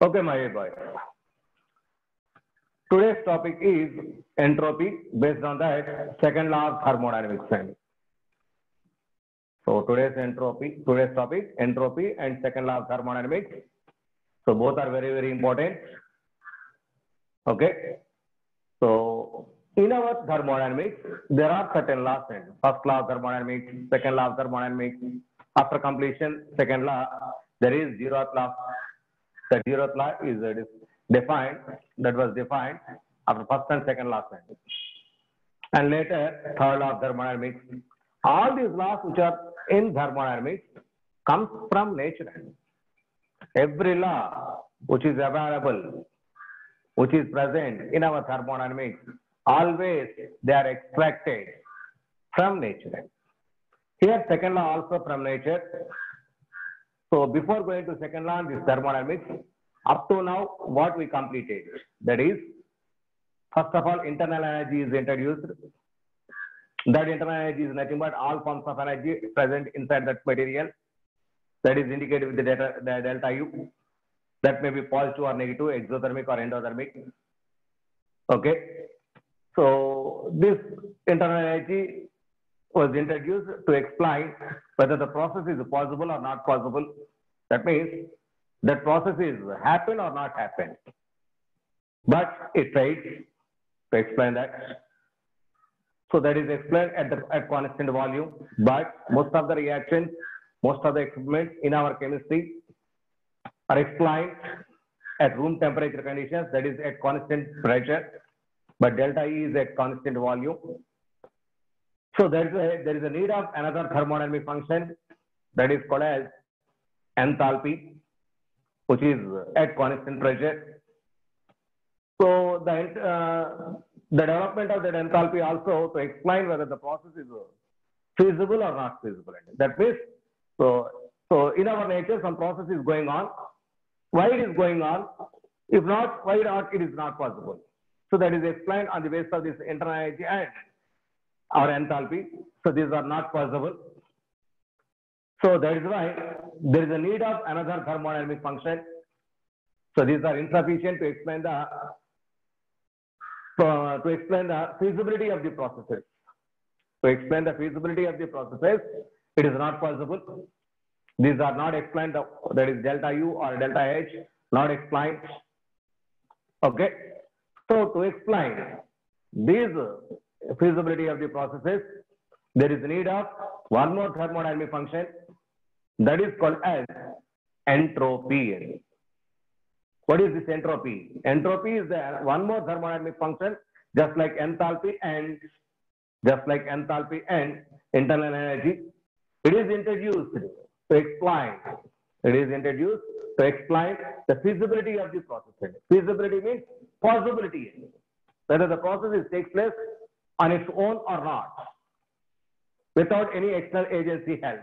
Okay, my dear boy. Today's topic is entropy based on that second law of thermodynamics. So today's topic, entropy and second law of thermodynamics. So both are very, very important. Okay. So in our thermodynamics, there are certain laws. First law of thermodynamics, second law of thermodynamics. After completion, second law, there is zeroth law. The zeroth law is defined, that was defined after first and second law. And later, third law of thermodynamics. All these laws which are in thermodynamics comes from nature. Every law which is available, which is present in our thermodynamics, always they are extracted from nature. Here, second law also from nature. So before going to second law, this thermodynamics, up to now, what we completed, that is, first of all, internal energy is introduced. That internal energy is nothing but all forms of energy present inside that material. That is indicated with the delta U. That may be positive or negative, exothermic or endothermic. Okay. So this internal energy was introduced to explain whether the process is possible or not possible. That means that process is happen or not happen. But it tries to explain that. So that is explained at constant volume. But most of the reactions, most of the experiments in our chemistry are explained at room temperature conditions, that is at constant pressure, but delta E is at constant volume. So there is a need of another thermodynamic function that is called as enthalpy, which is at constant pressure. So the development of that enthalpy also to explain whether the process is feasible or not feasible. That means, so in our nature, some process is going on. Why it is going on? If not, why not it is not possible? So that is explained on the basis of this internal energy and our enthalpy. So these are not possible. So that is why there is a need of another thermodynamic function. So these are insufficient to explain the feasibility of the processes. To explain the feasibility of the processes, it is not possible. These are not explained, that is delta U or delta H, not explained. Okay. So to explain these feasibility of the processes, there is need of one more thermodynamic function that is called as entropy. What is this entropy? Entropy is the one more thermodynamic function, just like enthalpy and internal energy. It is introduced to explain. It is introduced to explain the feasibility of the process. Feasibility means possibility, whether the process takes place on its own or not, without any external agency help.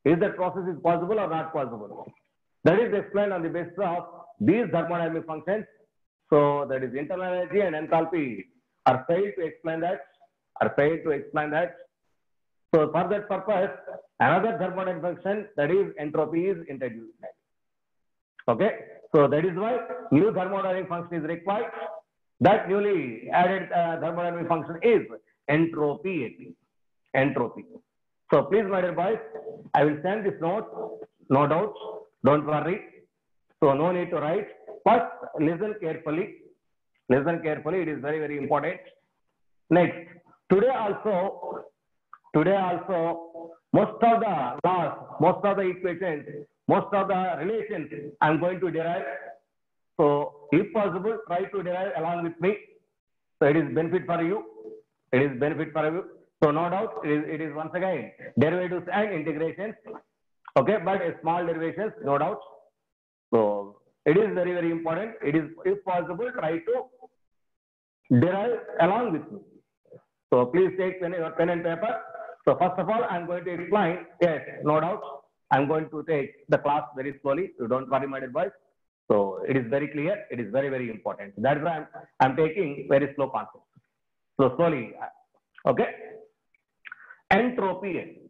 Is that process is possible or not possible? That is explained on the basis of these thermodynamic functions. So that is internal energy and enthalpy are failed to explain that. So for that purpose, another thermodynamic function, that is entropy, is introduced. Okay. So that is why new thermodynamic function is required. That newly added thermodynamic function is entropy. Entropy. So please, my dear boys, I will send this note. No doubts. Don't worry. So no need to write. First, listen carefully. Listen carefully. It is very, very important. Next, today also, most of the laws, most of the equations, most of the relations I am going to derive. So if possible, try to derive along with me. So it is benefit for you. It is benefit for you. So no doubt, it is once again derivatives and integrations. Okay, but small derivations, no doubt. So it is very, very important. It is, if possible, try to derive along with me. So please take your pen and paper. So first of all, I am going to explain. Yes, no doubt. I am going to take the class very slowly. You don't worry, my dear boys. So it is very clear. It is very, very important. That's why I'm taking very slow concept. So slowly. Okay. Entropy.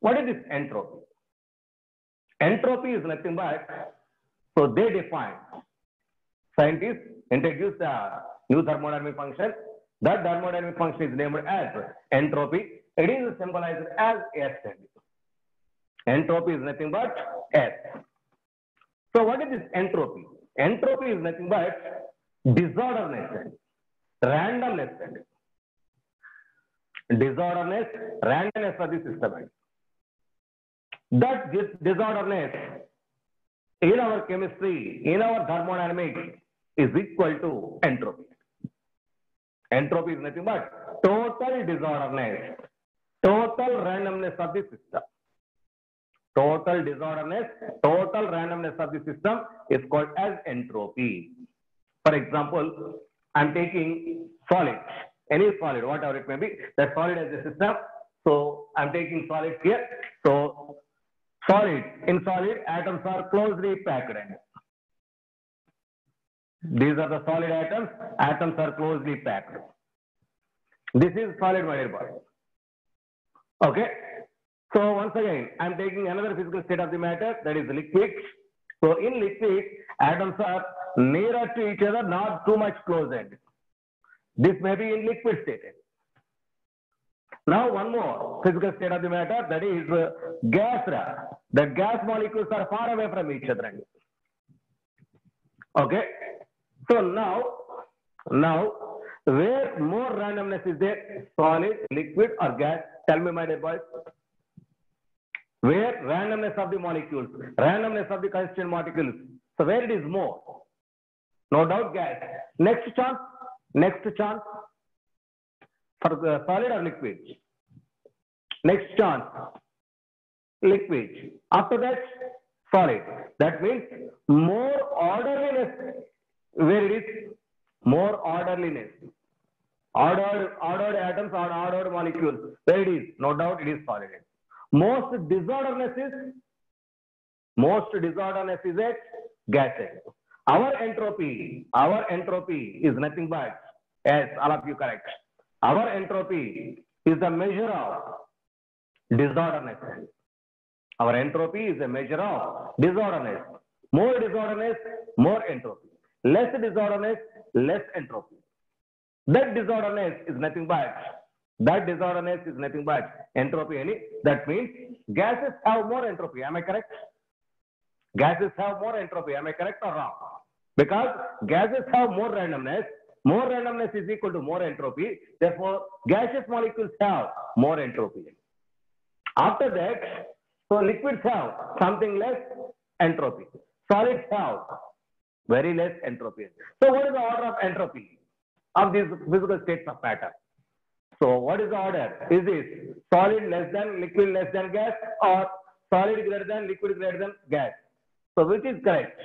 What is this entropy? Entropy is nothing but So they define, scientists introduce the new thermodynamic function. That thermodynamic function is named as entropy. It is symbolized as S. Entropy is nothing but S. So what is this entropy? Entropy is nothing but disorderness, randomness, disorderness, randomness of the system. That disorderness in our chemistry, in our thermodynamics, is equal to entropy. Entropy is nothing but total disorderness, total randomness of the system. Total disorderness, total randomness of the system is called as entropy. For example, I'm taking solid, any solid, whatever it may be, that solid as a system. So I'm taking solids here. So solid, in solid, atoms are closely packed. These are the solid atoms. Atoms are closely packed. This is solid, my dear boy. Okay. So once again, I'm taking another physical state of the matter, that is liquid. So in liquid, atoms are nearer to each other, not too much close-ended. This may be in liquid state. Now one more physical state of the matter, that is gas. The gas molecules are far away from each other. Okay. So now where more randomness is there? Solid, liquid or gas? Tell me, my dear boys. Where randomness of the molecules, randomness of the constituent molecules. So where it is more? No doubt gas. Next chance for the solid or liquid. Next chance, liquid. After that, solid. That means more orderliness. Where it is? More orderliness. Ordered atoms or ordered molecules. Where it is? No doubt it is solid. Most disorderness is at gas. Our entropy is nothing but, yes, all of you correct. Our entropy is the measure of disorderness. Our entropy is a measure of disorderness. More disorderness, more entropy. Less disorderness, less entropy. That disorderness is nothing but entropy. That means gases have more entropy. Am I correct? Gases have more entropy. Am I correct or wrong? Because gases have more randomness. More randomness is equal to more entropy. Therefore, gaseous molecules have more entropy. After that, so liquids have something less entropy. Solids have very less entropy. So what is the order of entropy of these physical states of matter? So what is the order? Is it solid less than, liquid less than gas, or solid greater than, liquid greater than gas? So which is correct?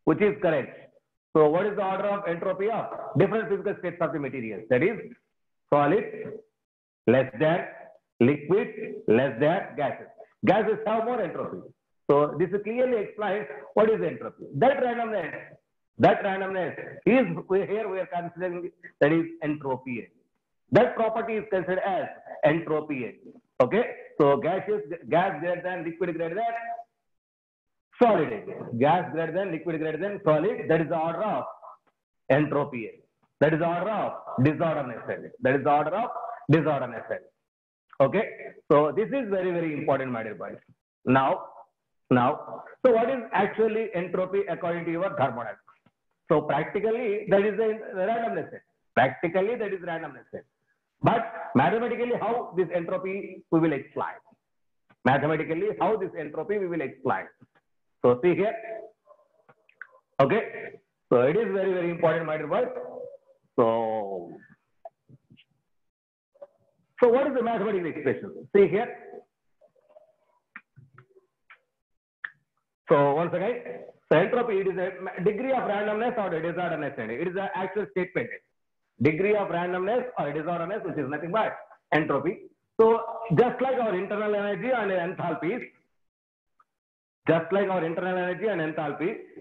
Which is correct? So what is the order of entropy of different physical states of the material? That is solid less than, liquid less than gases. Gases have more entropy. So this clearly explains what is entropy. That randomness is here we are considering, that is entropy. That property is considered as entropy. Okay. So gas greater than, liquid greater than solid. Gas greater than, liquid greater than solid. That is the order of entropy. That is the order of disorderness. Okay. So this is very, very important, my dear boys. Now, so what is actually entropy according to your thermodynamics? So practically that is the randomness. But mathematically, how this entropy we will explain. So see here. Okay. So it is very, very important, my dear boys. So what is the mathematical expression? See here. So once again, so entropy, it is a degree of randomness or disorderness. It is an actual statement. Degree of randomness or disorderness, which is nothing but entropy. So just like our internal energy and enthalpy,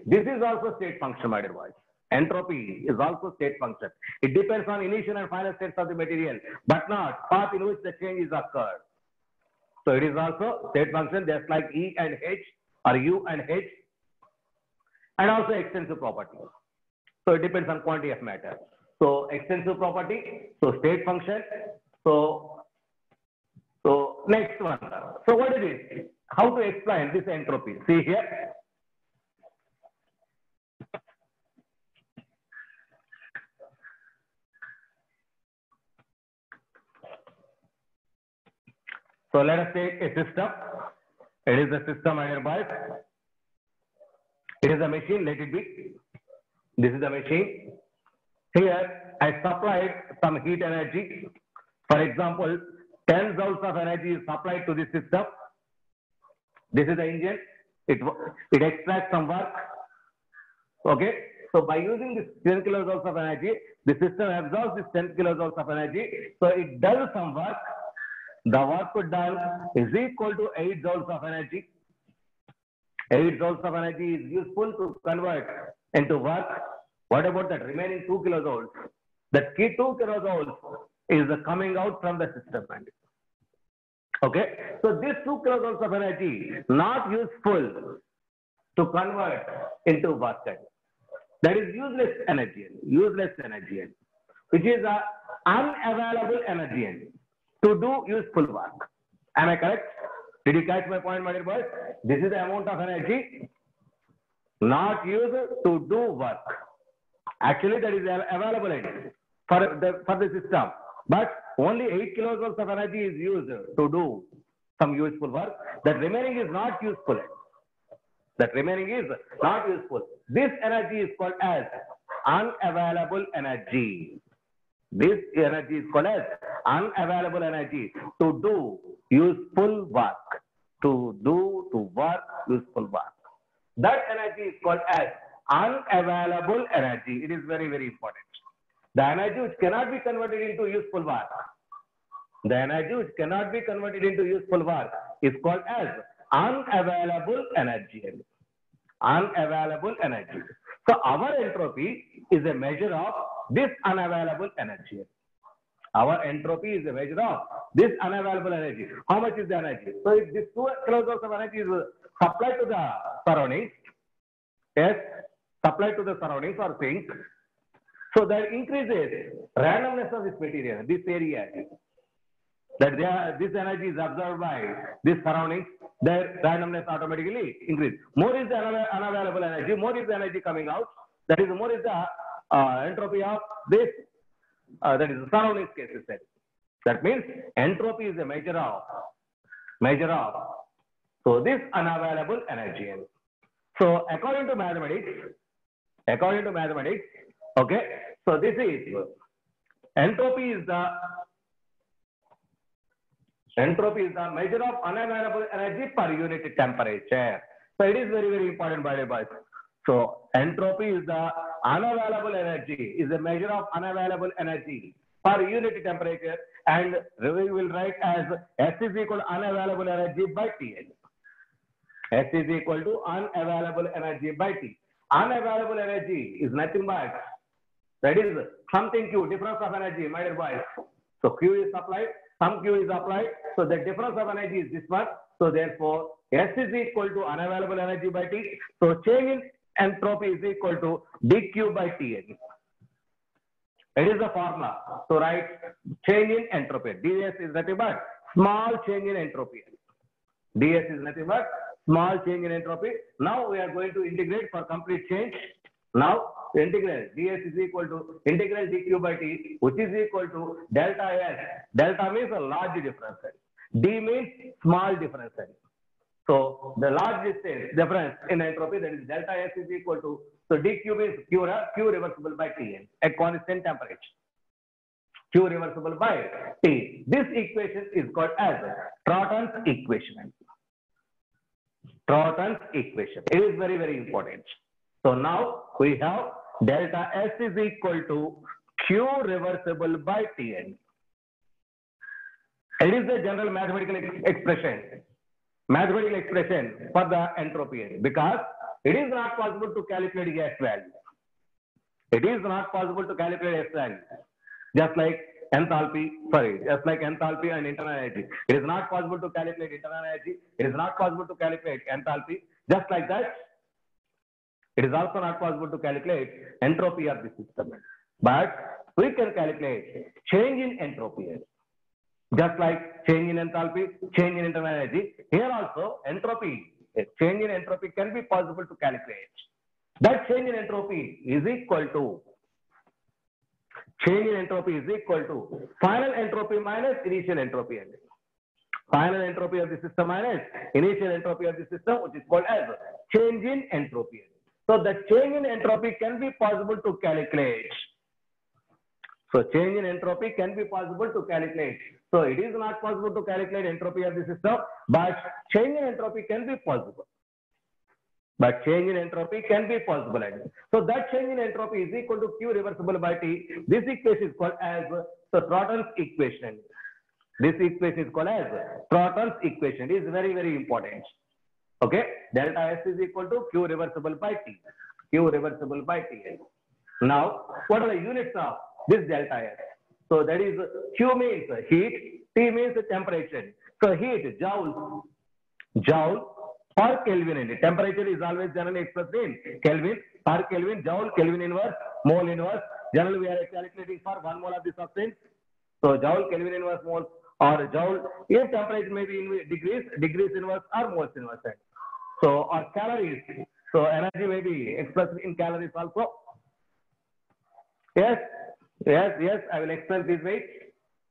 this is also state function, my dear boys. Entropy is also state function. It depends on initial and final states of the material, but not path in which the change is occurred. So it is also state function, just like E and H or U and H. and also extensive property. So it depends on quantity of matter. So extensive property, so state function. So next one. So what it is? How to explain this entropy? See here. So let us take a system. It is a system, my dear boys. It is a machine, let it be. This is the machine. Here, I supplied some heat energy. For example, 10 joules of energy is supplied to this system. This is the engine. It extracts some work. Okay. So by using this 10 kilojoules of energy, the system absorbs this 10 kilojoules of energy. So it does some work. The work done is equal to 8 joules of energy. 8 joules of energy is useful to convert into work. What about that remaining 2 kilojoules? That key 2 kilojoules is coming out from the system. Okay, so this 2 kilojoules of energy not useful to convert into work. That is useless energy, which is a unavailable energy to do useful work. Am I correct? Did you catch my point, my dear boys? This is the amount of energy not used to do work. Actually, that is available energy for the system. But only 8 kilojoules of energy is used to do some useful work. That remaining is not useful. This energy is called as unavailable energy. This energy is called as unavailable energy to do useful work. Useful work. That energy is called as unavailable energy. It is very, very important. The energy which cannot be converted into useful work. Is called as unavailable energy. So our entropy is a measure of this unavailable energy. How much is the energy? So if this 2 kilojoules of energy is supplied to the surroundings, or things, so that increases randomness of this material, this area. This energy is absorbed by this surroundings, their randomness automatically increases. More is the unavailable energy, more is the energy coming out. That is, more is the entropy of this, that is the surroundings cases. That means entropy is a measure of so this unavailable energy. So according to mathematics, okay, so this is entropy is the measure of unavailable energy per unit temperature. So it is very, very important, by the way. So entropy is the unavailable energy, is a measure of unavailable energy per unit temperature, and we will write as S is equal to unavailable energy by T. S is equal to unavailable energy by T. Unavailable energy is nothing but, that is something Q, difference of energy, my dear boys. So Q is supplied, some Q is applied, so the difference of energy is this one. So therefore, S is equal to unavailable energy by T. So change in entropy is equal to dQ by T. It is the formula. So write change in entropy. ds is nothing but small change in entropy. ds is nothing but small change in entropy. Now we are going to integrate for complete change. Now integral ds is equal to integral dq by t, which is equal to delta s. Delta means a large difference. D means small difference. So the large distance difference in entropy, that is delta S is equal to, so dq means q reversible by T at constant temperature. Q reversible by T. This equation is called as Trotton's equation. Trotton's equation. It is very, very important. So now we have delta S is equal to Q reversible by Tn. It is the general mathematical expression. For the entropy, because it is not possible to calculate S value. Just like enthalpy and internal energy. It is not possible to calculate internal energy. It is not possible to calculate enthalpy. Just like that, It is also not possible to calculate entropy of the system. But we can calculate change in entropy. Just like change in enthalpy, change in internal energy. Here also entropy, change in entropy can be possible to calculate. That change in entropy is equal to final entropy minus initial entropy. Final entropy of the system minus initial entropy of the system, which is called as change in entropy. So the change in entropy can be possible to calculate. So change in entropy can be possible to calculate. So it is not possible to calculate entropy of the system, but change in entropy can be possible. So that change in entropy is equal to Q reversible by T. This equation is called as the Trotton's equation. This equation is called as Trotton's equation. It is very, very important. Okay, delta S is equal to Q reversible by T. Now, what are the units of this delta S? So that is Q means heat, T means temperature. So heat, joule per Kelvin. And temperature is always generally expressed in Kelvin, per Kelvin, joule, Kelvin inverse, mole inverse. Generally we are calculating for 1 mole of the substance. So joule, Kelvin inverse, mole, or joule, if temperature may be in degrees inverse or moles inverse. So, or calories. So energy may be expressed in calories also. Yes, I will explain this way.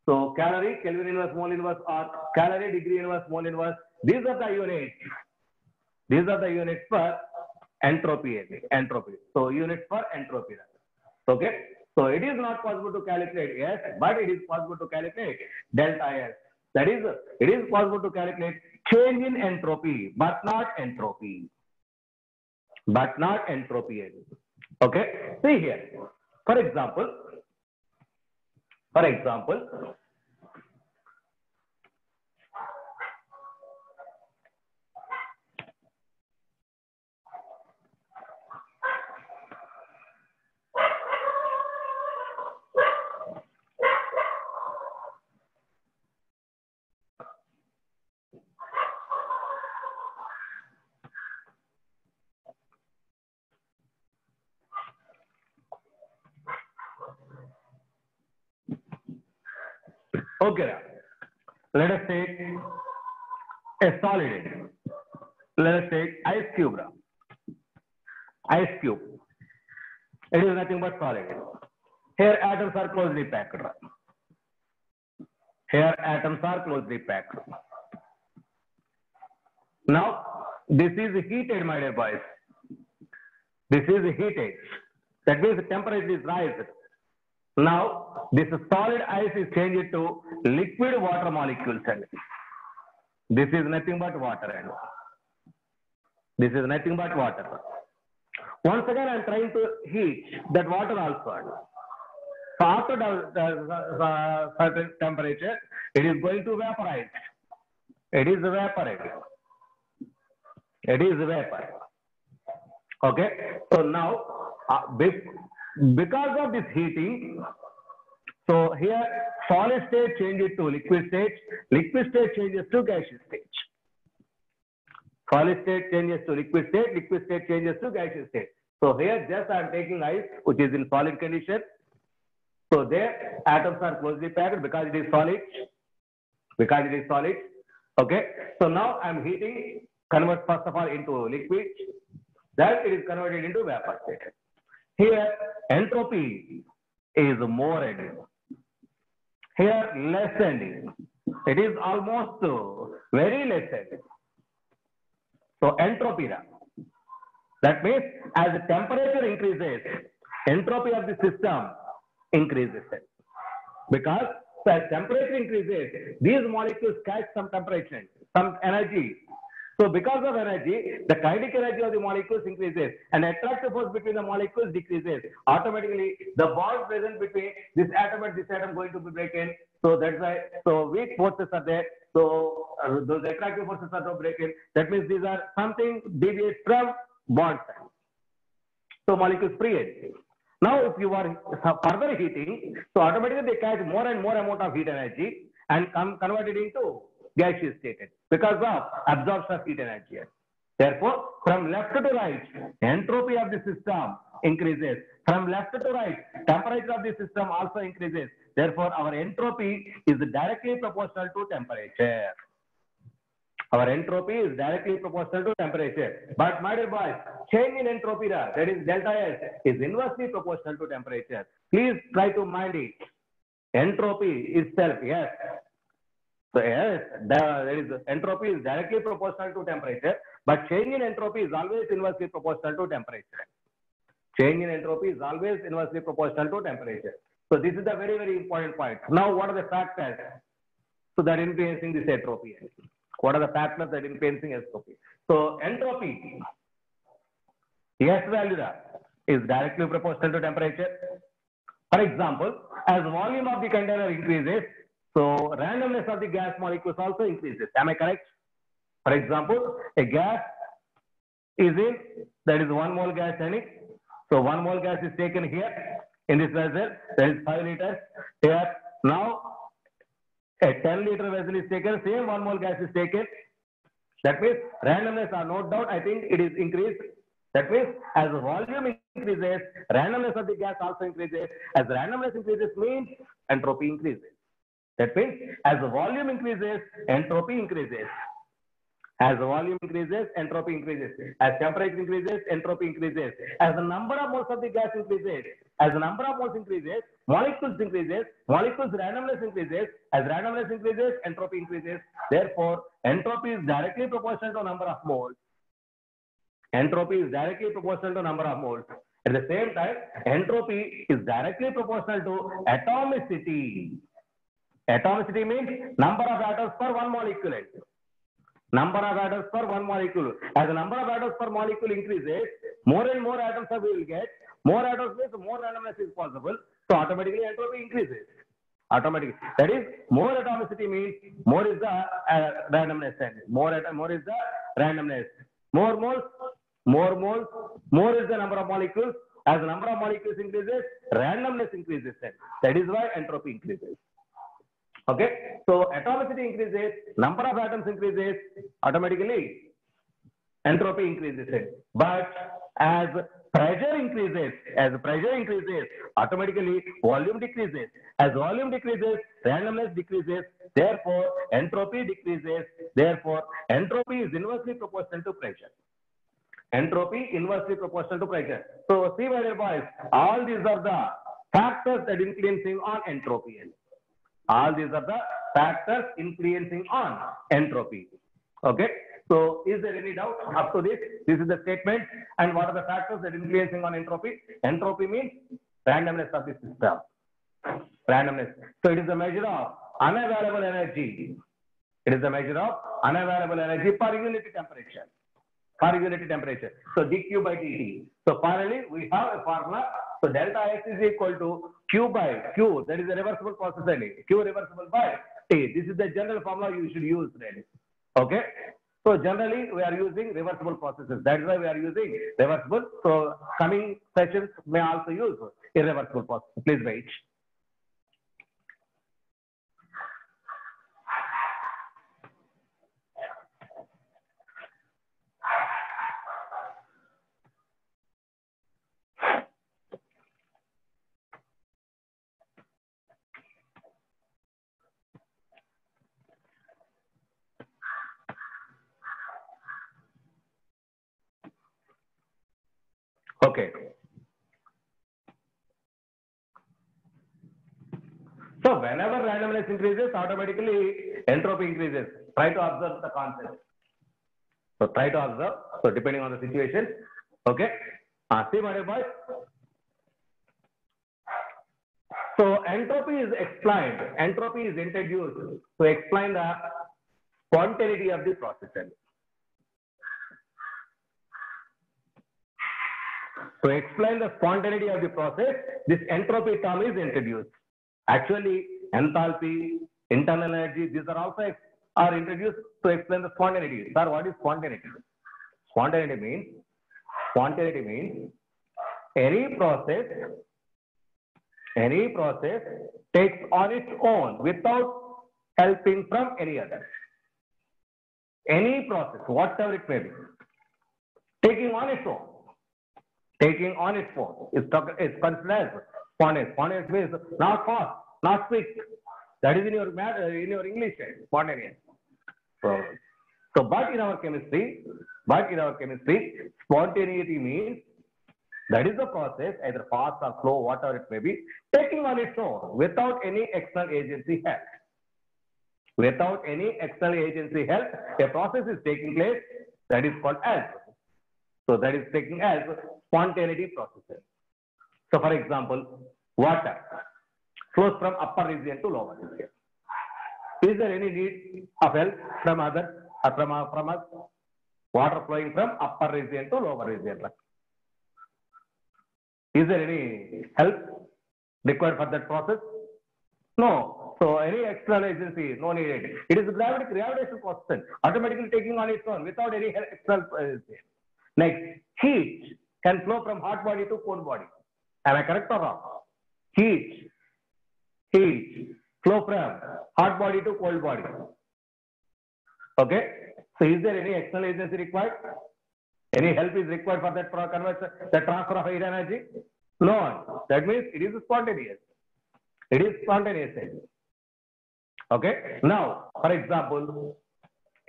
So calorie, Kelvin inverse, mole inverse, or calorie, degree inverse, mole inverse. These are the units for entropy. So units for entropy. Okay. So it is not possible to calculate S, but it is possible to calculate delta S. That is, it is possible to calculate change in entropy, but not entropy. Okay. See here. For example. Okay, let us take a solid. Let us take ice cube. It is nothing but solid. Here atoms are closely packed. Now, this is heated, my dear boys. That means the temperature is raised. Now, this solid ice is changed to liquid water molecules. This is nothing but water. Once again, I am trying to heat that water also. So after the certain temperature, it is going to vaporize. It is vapor. Okay. So now, because of this heating, so here solid state changes to liquid state changes to gaseous state. Solid state changes to liquid state changes to gaseous state. So here just I am taking ice which is in solid condition. So there atoms are closely packed because it is solid. Okay. So now I am heating, convert first of all into liquid, then it is converted into vapor state. Here entropy is more ending. Here less ending. It is almost very less ending. So entropy. That means as the temperature increases, entropy of the system increases. Because as temperature increases, these molecules catch some temperature, some energy. So because of energy, the kinetic energy of the molecules increases and attractive force between the molecules decreases. Automatically, the bond present between this atom and this atom going to be broken. So that's why, so weak forces are there. So those attractive forces are not broken. That means these are something deviates from bond size. So molecules free. Now if you are further heating, so automatically they catch more and more amount of heat energy and convert it into gaseous state because of absorption of heat energy. Therefore, from left to right, entropy of the system increases. From left to right, temperature of the system also increases. Therefore, our entropy is directly proportional to temperature. Our entropy is directly proportional to temperature. But my dear boys, change in entropy, that is delta S, is inversely proportional to temperature. Please try to mind it. Entropy itself, yes. So yes, there is entropy is directly proportional to temperature, but change in entropy is always inversely proportional to temperature. Change in entropy is always inversely proportional to temperature. So this is the very, very important point. Now, what are the factors so that influencing this entropy? What are the factors that influencing entropy? So entropy, S value is directly proportional to temperature. For example, as volume of the container increases, so randomness of the gas molecules also increases. Am I correct? For example, a gas is in, that is 1 mole gas in it. So 1 mole gas is taken here in this vessel. There is 5 liters here. Now a 10-liter vessel is taken. Same 1 mole gas is taken. That means randomness are no doubt. I think it is increased. That means as the volume increases, randomness of the gas also increases. As randomness increases means entropy increases. That means as the volume increases, entropy increases. As the volume increases, entropy increases. As temperature increases, entropy increases. As the number of moles of the gas increases, as the number of moles increases, molecules increases, molecules randomness increases. As randomness increases, entropy increases. Therefore, entropy is directly proportional to number of moles. Entropy is directly proportional to number of moles. At the same time, entropy is directly proportional to atomicity. Atomicity means number of atoms per one molecule. Number of atoms per one molecule. As the number of atoms per molecule increases, more and more atoms we will get. More atoms means more randomness is possible. So automatically entropy increases. Automatically. That is, more atomicity means more is the randomness. More is the randomness. More moles, more is the number of molecules. As the number of molecules increases, randomness increases. That is why entropy increases. Okay, so atomicity increases, number of atoms increases, automatically entropy increases. But as pressure increases, automatically volume decreases. As volume decreases, randomness decreases. Therefore, entropy decreases. Therefore, entropy is inversely proportional to pressure. Entropy inversely proportional to pressure. So, see, my dear boys, all these are the factors that influencing on entropy. All these are the factors influencing on entropy. Okay. So, is there any doubt up to this? This is the statement. And what are the factors that influencing on entropy? Entropy means randomness of the system. Randomness. So, it is a measure of unavailable energy. It is a measure of unavailable energy per unit temperature. Per unit temperature. So, dq by dt. So, finally, we have a formula. So, delta S is equal to Q by Q. That is a reversible process. Q reversible by T. This is the general formula you should use. Okay. So, generally, we are using reversible processes. That is why we are using reversible. So, coming sessions may also use irreversible processes. Please wait. Okay. So whenever randomness increases, automatically entropy increases. Try to observe the concept. So try to observe. So depending on the situation. Okay. See, my dear boys. So entropy is explained. Entropy is introduced to explain the spontaneity of the process. To explain the spontaneity of the process, this entropy term is introduced. Actually, enthalpy, internal energy, these are also introduced to explain the spontaneity. Sir, what is spontaneity? Spontaneity means any process takes on its own without helping from any other. Any process, whatever it may be. taking on its own. Taking on its own is considered as spontaneous. Spontaneous means not fast, not quick. That is in your English, spontaneous. So, but in our chemistry, spontaneity means that is the process, either fast or slow, whatever it may be, taking on its own without any external agency help. Without any external agency help, a process is taking place that is called as. So that is taking as spontaneity processes. So for example, water flows from upper region to lower region. Is there any need of help from others or from us? Water flowing from upper region to lower region. Is there any help required for that process? No. So any external agency, no needed. It is gravitational process, automatically taking on its own without any external agency. Next, heat can flow from hot body to cold body. Am I correct or wrong? Heat flow from hot body to cold body. Okay. So is there any external agency required? Any help is required for that conversion, the transfer of heat energy? No. That means it is spontaneous. It is spontaneous. Okay. Now, for example,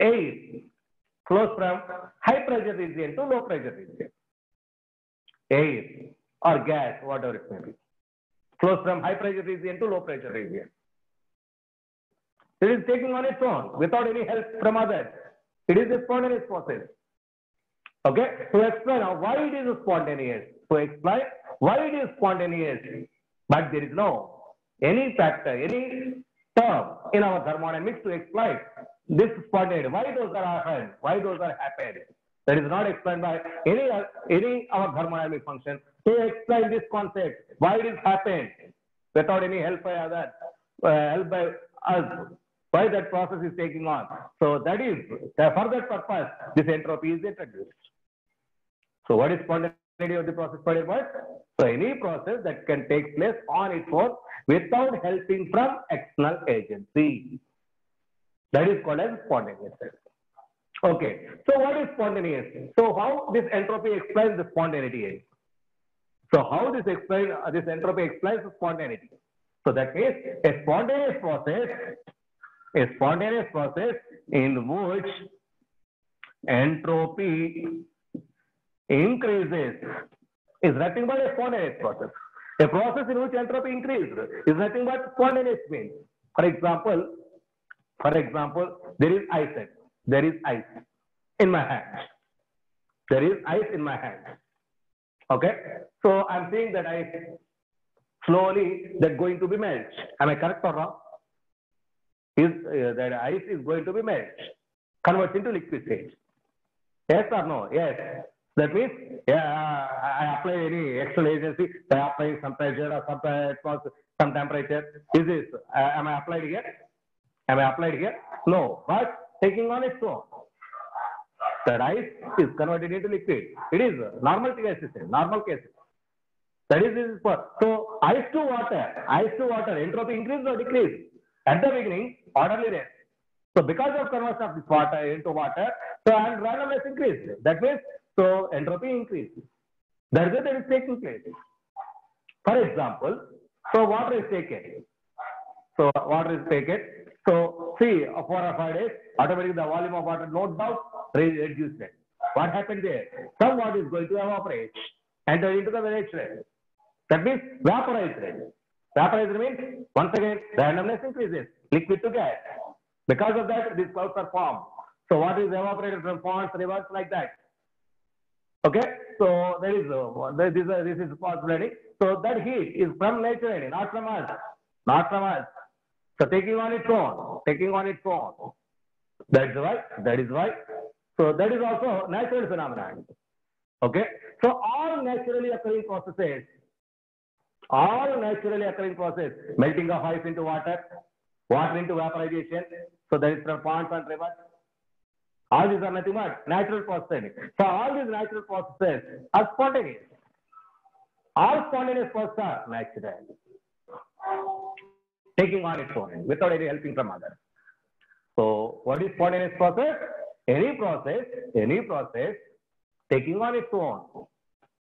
air flows from high pressure region to low pressure region. Air or gas, whatever it may be, flows from high pressure region to low pressure region. It is taking on its own without any help from others. It is a spontaneous process. Okay. To explain why it is spontaneous. To explain why it is spontaneous, but there is no any factor, any term in our thermodynamics to explain this spontaneity. Why those are happened? Why those are happened? That is not explained by any our thermodynamic function to explain this concept. Why it is happened without any help by others, help by us. Why that process is taking on. So that is for that purpose this entropy is introduced. So what is spontaneity of the process? So any process that can take place on its own without helping from external agency. That is called as spontaneous. Okay. So what is spontaneous? So how this entropy explains the spontaneity? So how this entropy explains the spontaneity? So that means a spontaneous process in which entropy increases is nothing but a spontaneous process. A process in which entropy increases is nothing but spontaneous means. For example, there is ice. There is ice in my hand. There is ice in my hand. Okay. So I'm saying that ice slowly that going to be melted. Am I correct or wrong? That ice is going to be melted, converts into liquid stage. Yes or no? Yes. That means I apply any external agency, I apply some pressure or some temperature. Is this, am I applied here? Am I applied here? No. But taking on its own. The ice is converted into liquid. It is normal cases. That is this. So ice to water, entropy increase or decrease? At the beginning, orderliness. So because of conversion of this water into water, so and randomness increase. That means so entropy increases. That is what is taking place. For example, so water is taken. So see, 4 or 5 days, automatically the volume of water, no doubt, reduced. What happened there? Some water is going to evaporate, enter into the nature. That means vaporized. Vaporized means, once again, randomness increases, liquid to gas. Because of that, these clouds are formed. So what is evaporated from ponds, rivers, like that. Okay, so there is this is possibility. So that heat is from nature, not from us. So taking on its own. That is why. So that is also natural phenomenon. Okay, so all naturally occurring processes, melting of ice into water into vaporization. So that is from ponds and rivers. All these are nothing but natural processes. So all these natural processes are spontaneous. All spontaneous processes are natural. Taking on its own without any helping from others. So what is spontaneous process? Any process taking on its own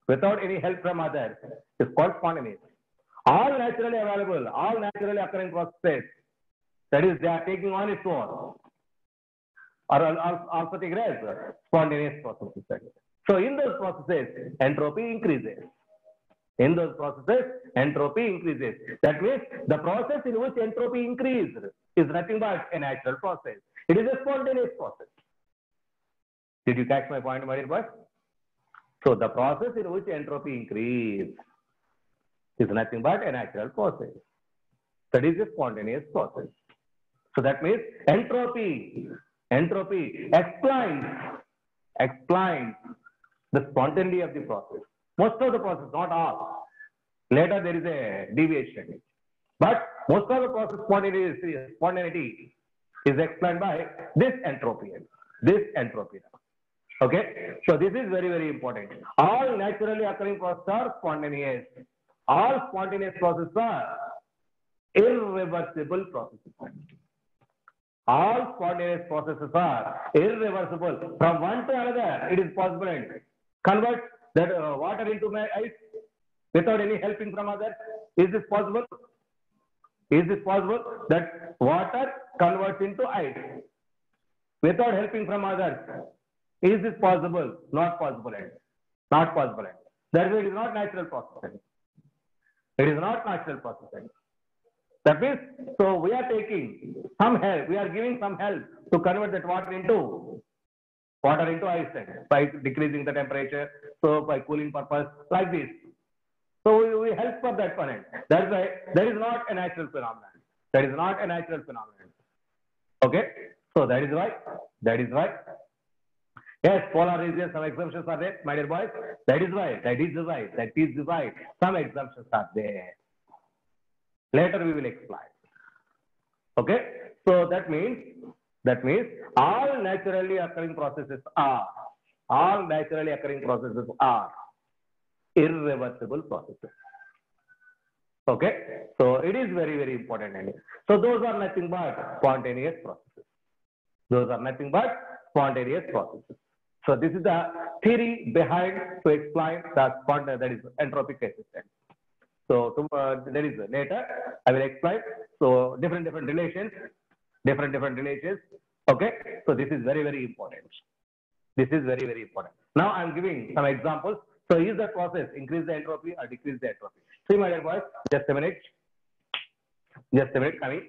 without any help from others is called spontaneous. All naturally available, all naturally occurring processes, that is, they are taking on its own, are also taken as spontaneous processes. So in those processes, entropy increases. In those processes, entropy increases. That means the process in which entropy increases is nothing but a natural process. It is a spontaneous process. Did you catch my point, my dear boys? So the process in which entropy increases is nothing but a natural process. That is a spontaneous process. So that means entropy explains the spontaneity of the process. Most of the process, not all. Later there is a deviation. But most of the process spontaneity is explained by this entropy. Okay, so this is very, very important. All naturally occurring processes are spontaneous. All spontaneous processes are irreversible processes. All spontaneous processes are irreversible. From one to another, it is possible to convert that water into ice without any helping from others. Is this possible? Is it possible that water converts into ice without helping from others? Is this possible? Not possible. Not possible. Therefore, it is not natural processing. It is not natural processing. That means, so we are taking some help. We are giving some help to convert that water into ice by decreasing the temperature. So by cooling purpose, like this. So we help for that point. That's why that is not a natural phenomenon. That is not a natural phenomenon. Okay. So that is why. Yes, polar regions, some exemptions are there, my dear boys. That is why some exemptions are there. Later we will explain. Okay, so that means all naturally occurring processes are irreversible processes. Okay, so it is very, very important. So those are nothing but spontaneous processes. So this is the theory behind to explain that is entropic resistance. So there is later I will explain. So different relations. Okay. So this is very, very important. Now I am giving some examples. So is the process increase the entropy or decrease the entropy? See, my dear boys, just a minute, coming.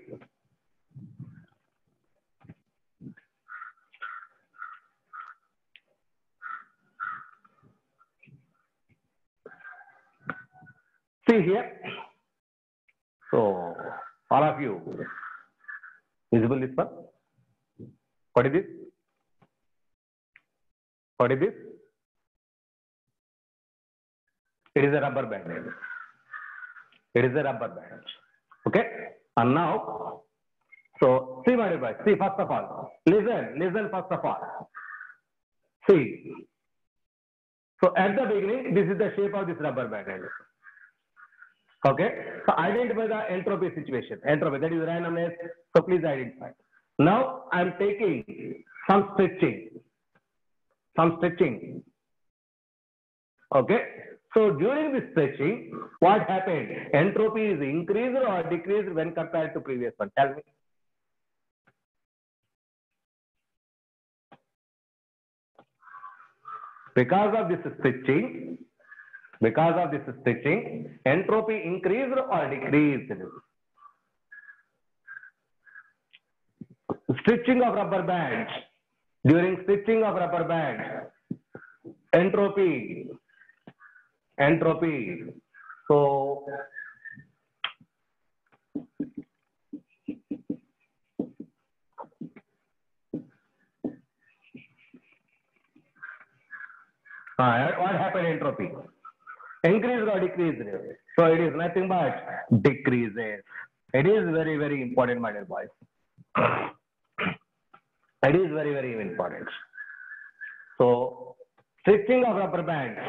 See here. So all of you visible this one? What is this? It is a rubber band. Okay. And now, so see my dear boys, see first of all, listen first of all. See. So at the beginning, this is the shape of this rubber band. Okay. So identify the entropy situation. Entropy, that is randomness. So please identify. Now I am taking some stretching. Okay. So during this stretching, what happened? Entropy is increased or decreased when compared to previous one? Tell me. Because of this stretching, entropy increased or decreased? Stretching of rubber bands. During stretching of rubber bands, entropy. So what happened? Entropy increased or decreased? So it is nothing but decreases. It is very, very important, my dear boys. It is very, very important. So stretching of rubber bands.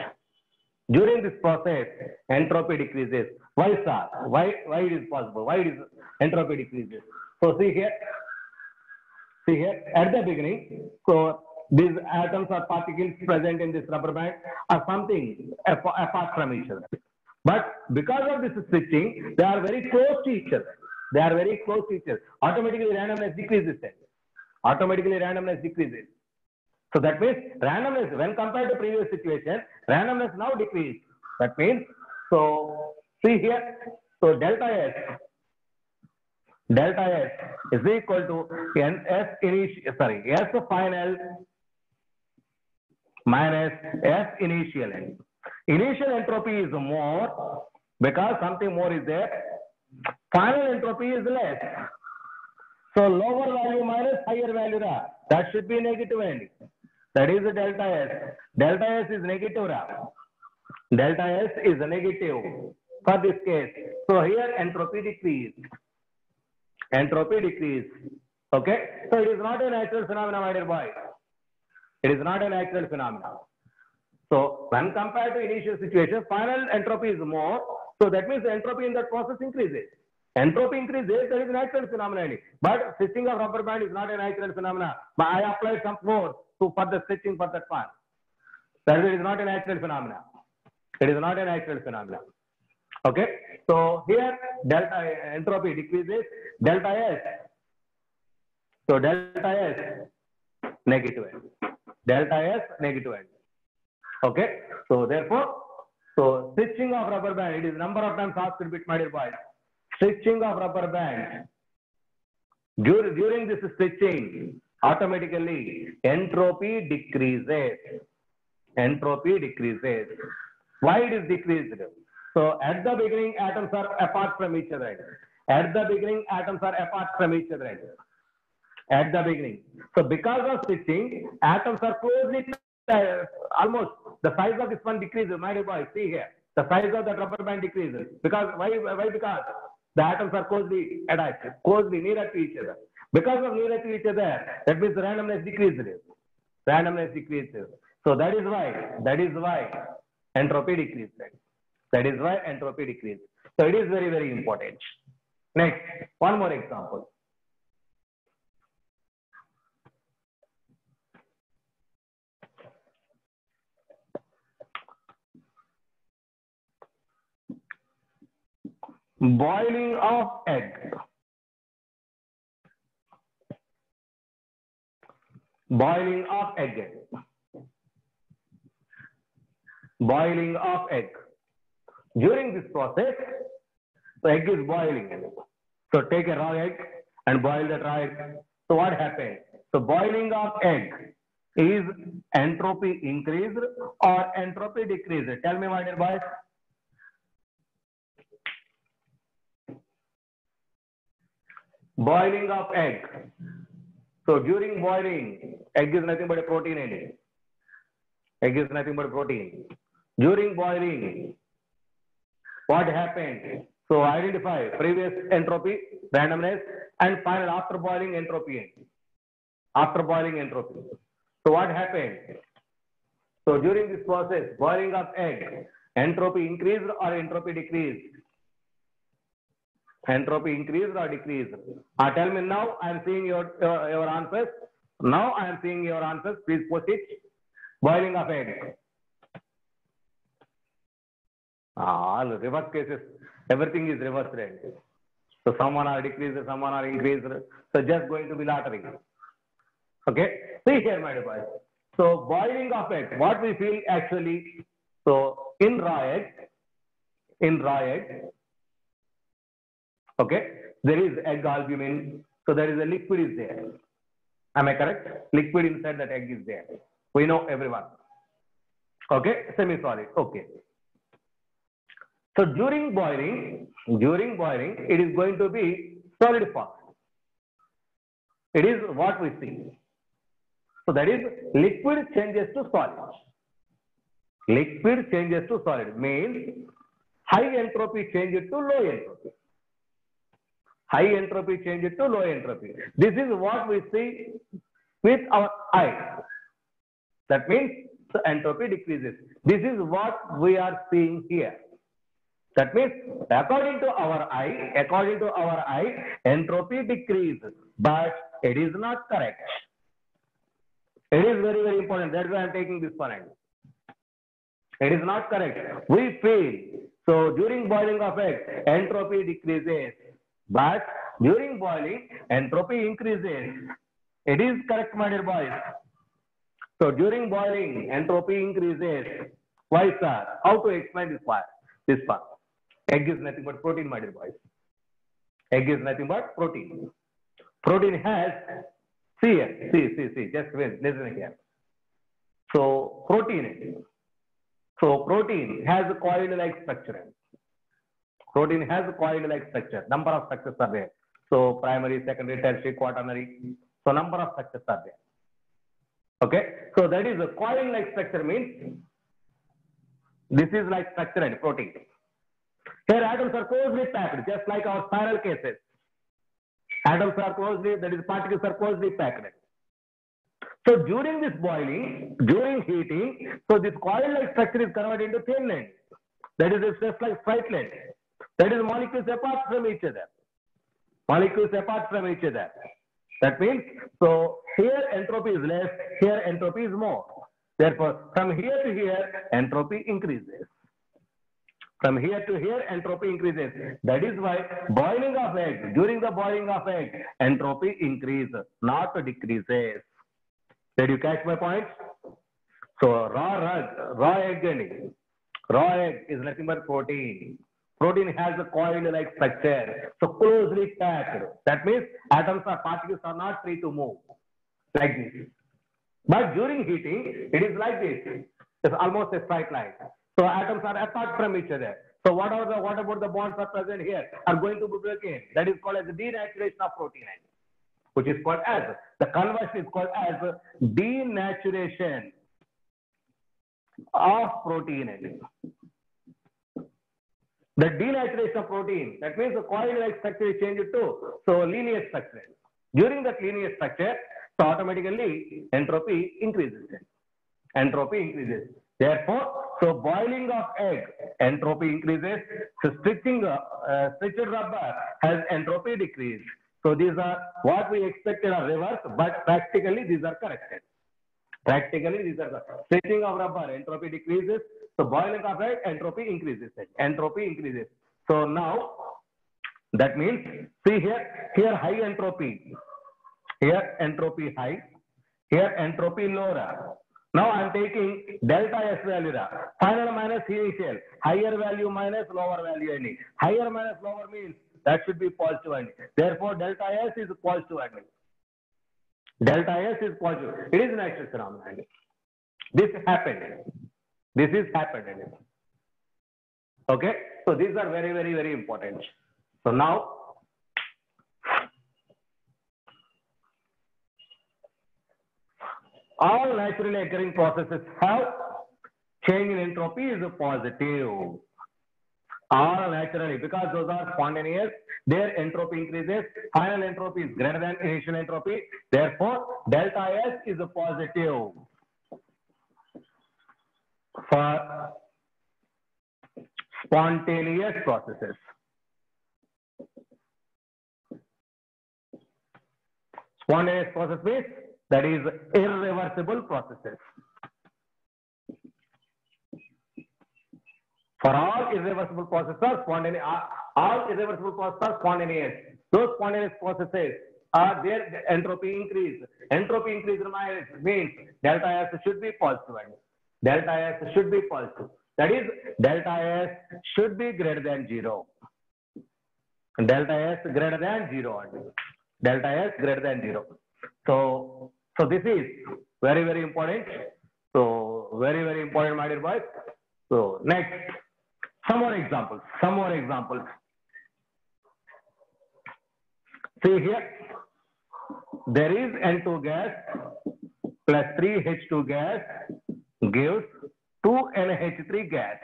During this process, entropy decreases. Why, sir? Why it is possible? Why it is entropy decreases? So see here at the beginning. So these atoms or particles present in this rubber band are something apart from each other. But because of this switching, they are very close to each other. They are very close to each other. Automatically randomness decreases then. Automatically randomness decreases. So that means randomness, when compared to previous situation, randomness now decreases. That means, so see here, so delta S is equal to S final minus S initial. Initial entropy is more because something more is there. Final entropy is less. So lower value minus higher value, that should be negative end. That is the delta S. Delta S is negative. Delta S is negative for this case. So here entropy decrease. Entropy decrease. Okay. So it is not a natural phenomenon, my dear boy. It is not a natural phenomenon. So when compared to initial situation, final entropy is more. So that means the entropy in that process increases. Entropy increases, there is a natural phenomenon. But switching of rubber band is not a natural phenomenon. But I applied some force to further switching for that one. That is not a natural phenomenon. It is not a natural phenomenon. Okay. So here delta entropy decreases, delta S. So delta S negative end. Delta S negative end. Okay. So therefore, so switching of rubber band, it is number of times asked bit, my dear boys. Switching of rubber band. During this switching, automatically entropy decreases. Entropy decreases. Why it is decreased? So at the beginning, atoms are apart from each other. At the beginning, atoms are apart from each other. At the beginning. So because of switching, atoms are closely, almost the size of this one decreases. My dear boy, see here. The size of the rubber band decreases. Because why? Because the atoms are closely attached, closely nearer to each other. Because of nearer to each other, that means randomness decreases. Randomness decreases. So that is why entropy decreases. That is why entropy decreases. So it is very, very important. Next, one more example. Boiling of egg. Boiling of egg. Boiling of egg. During this process, the egg is boiling. So take a raw egg and boil that raw egg. So what happened? So boiling of egg is entropy increased or entropy decreased? Tell me, my dear boys. Boiling of egg. So during boiling, egg is nothing but a protein. Egg is nothing but protein. During boiling, what happened? So identify previous entropy, randomness, and final after boiling entropy. After boiling entropy. So what happened? So during this process, boiling of egg, entropy increased or entropy decreased? Entropy increased or decreased? Tell me now. I am seeing your answers. Now I am seeing your answers. Please post it. Boiling of egg. All reverse cases. Everything is reversed. So some one are decreased, some one are increased. So just going to be lottery. Okay. See here, my dear boys. So boiling of egg. What we feel actually. So in raw egg. Okay, there is egg albumin, so there is a liquid is there. Am I correct? Liquid inside that egg is there. We know everyone. Okay, semi-solid. Okay. So during boiling, it is going to be solid form. It is what we see. So that is liquid changes to solid. Liquid changes to solid means high entropy changes to low entropy. High entropy changes to low entropy. This is what we see with our eye. That means the entropy decreases. This is what we are seeing here. That means according to our eye, entropy decreases, but it is not correct. It is very, very important. That's why I'm taking this point. It is not correct. We feel. So during boiling of egg, entropy decreases. But during boiling, entropy increases. It is correct, my dear boys. So during boiling, entropy increases. Why, sir? How to explain this part? This part. Egg is nothing but protein, my dear boys. Egg is nothing but protein. Protein has, see, just wait, listen here. So protein has a coil-like structure. Protein has a coil-like structure. Number of structures are there. So primary, secondary, tertiary, quaternary. So number of structures are there. Okay. So that is a coil-like structure means this is like structure and protein. Here atoms are closely packed, just like our spiral cases. Atoms are closely, that is particles are closely packed. So during this boiling, during heating, so this coil-like structure is converted into thin land. That is just like straight land. That is molecules apart from each other. Molecules apart from each other. That means, so here entropy is less, here entropy is more. Therefore, from here to here, entropy increases. From here to here, entropy increases. That is why boiling of egg, during the boiling of egg, entropy increases, not decreases. Did you catch my point? So raw egg is nothing but protein. Protein has a coil-like structure, so closely packed. That means atoms or particles are not free to move like this. But during heating, it is like this. It's almost a straight line. So atoms are apart from each other. So what about the bonds are present here are going to be broken. That is called as the denaturation of protein, which is called as, the conversion is called as denaturation of protein. The denaturation of protein, that means the coil-like structure is changed to linear structure. During that linear structure, so automatically entropy increases. Entropy increases. Therefore, so boiling of egg, entropy increases. So stretching rubber has entropy decrease. So these are what we expected are reverse, but practically these are corrected. Practically these are stretching of rubber, entropy decreases. So boiling of egg, entropy increases. Entropy increases. So now that means, see here high entropy. Here entropy high. Here entropy lower. Now I am taking delta S value. Final minus initial. Higher value minus lower value. Any. Higher minus lower means that should be positive. Any. Therefore, delta S is positive. Any. Delta S is positive. It is a natural phenomenon. This happened. This is happened. Okay. So these are very, very, very important. So now, all naturally occurring processes have change in entropy is positive. All naturally, because those are spontaneous, their entropy increases. Final entropy is greater than initial entropy. Therefore, delta S is a positive for spontaneous processes. Spontaneous process means that is irreversible processes. For all irreversible processes are spontaneous. All irreversible processes are spontaneous. Those spontaneous processes are their entropy increase. Entropy increase means delta S should be positive. Delta S should be positive. That is, delta S should be greater than 0. Delta S greater than 0. Delta S greater than 0. So this is very, very important. So very, very important, my dear boys. So next, some more examples. See here, there is N2 gas plus 3H2 gas gives 2NH3 gas.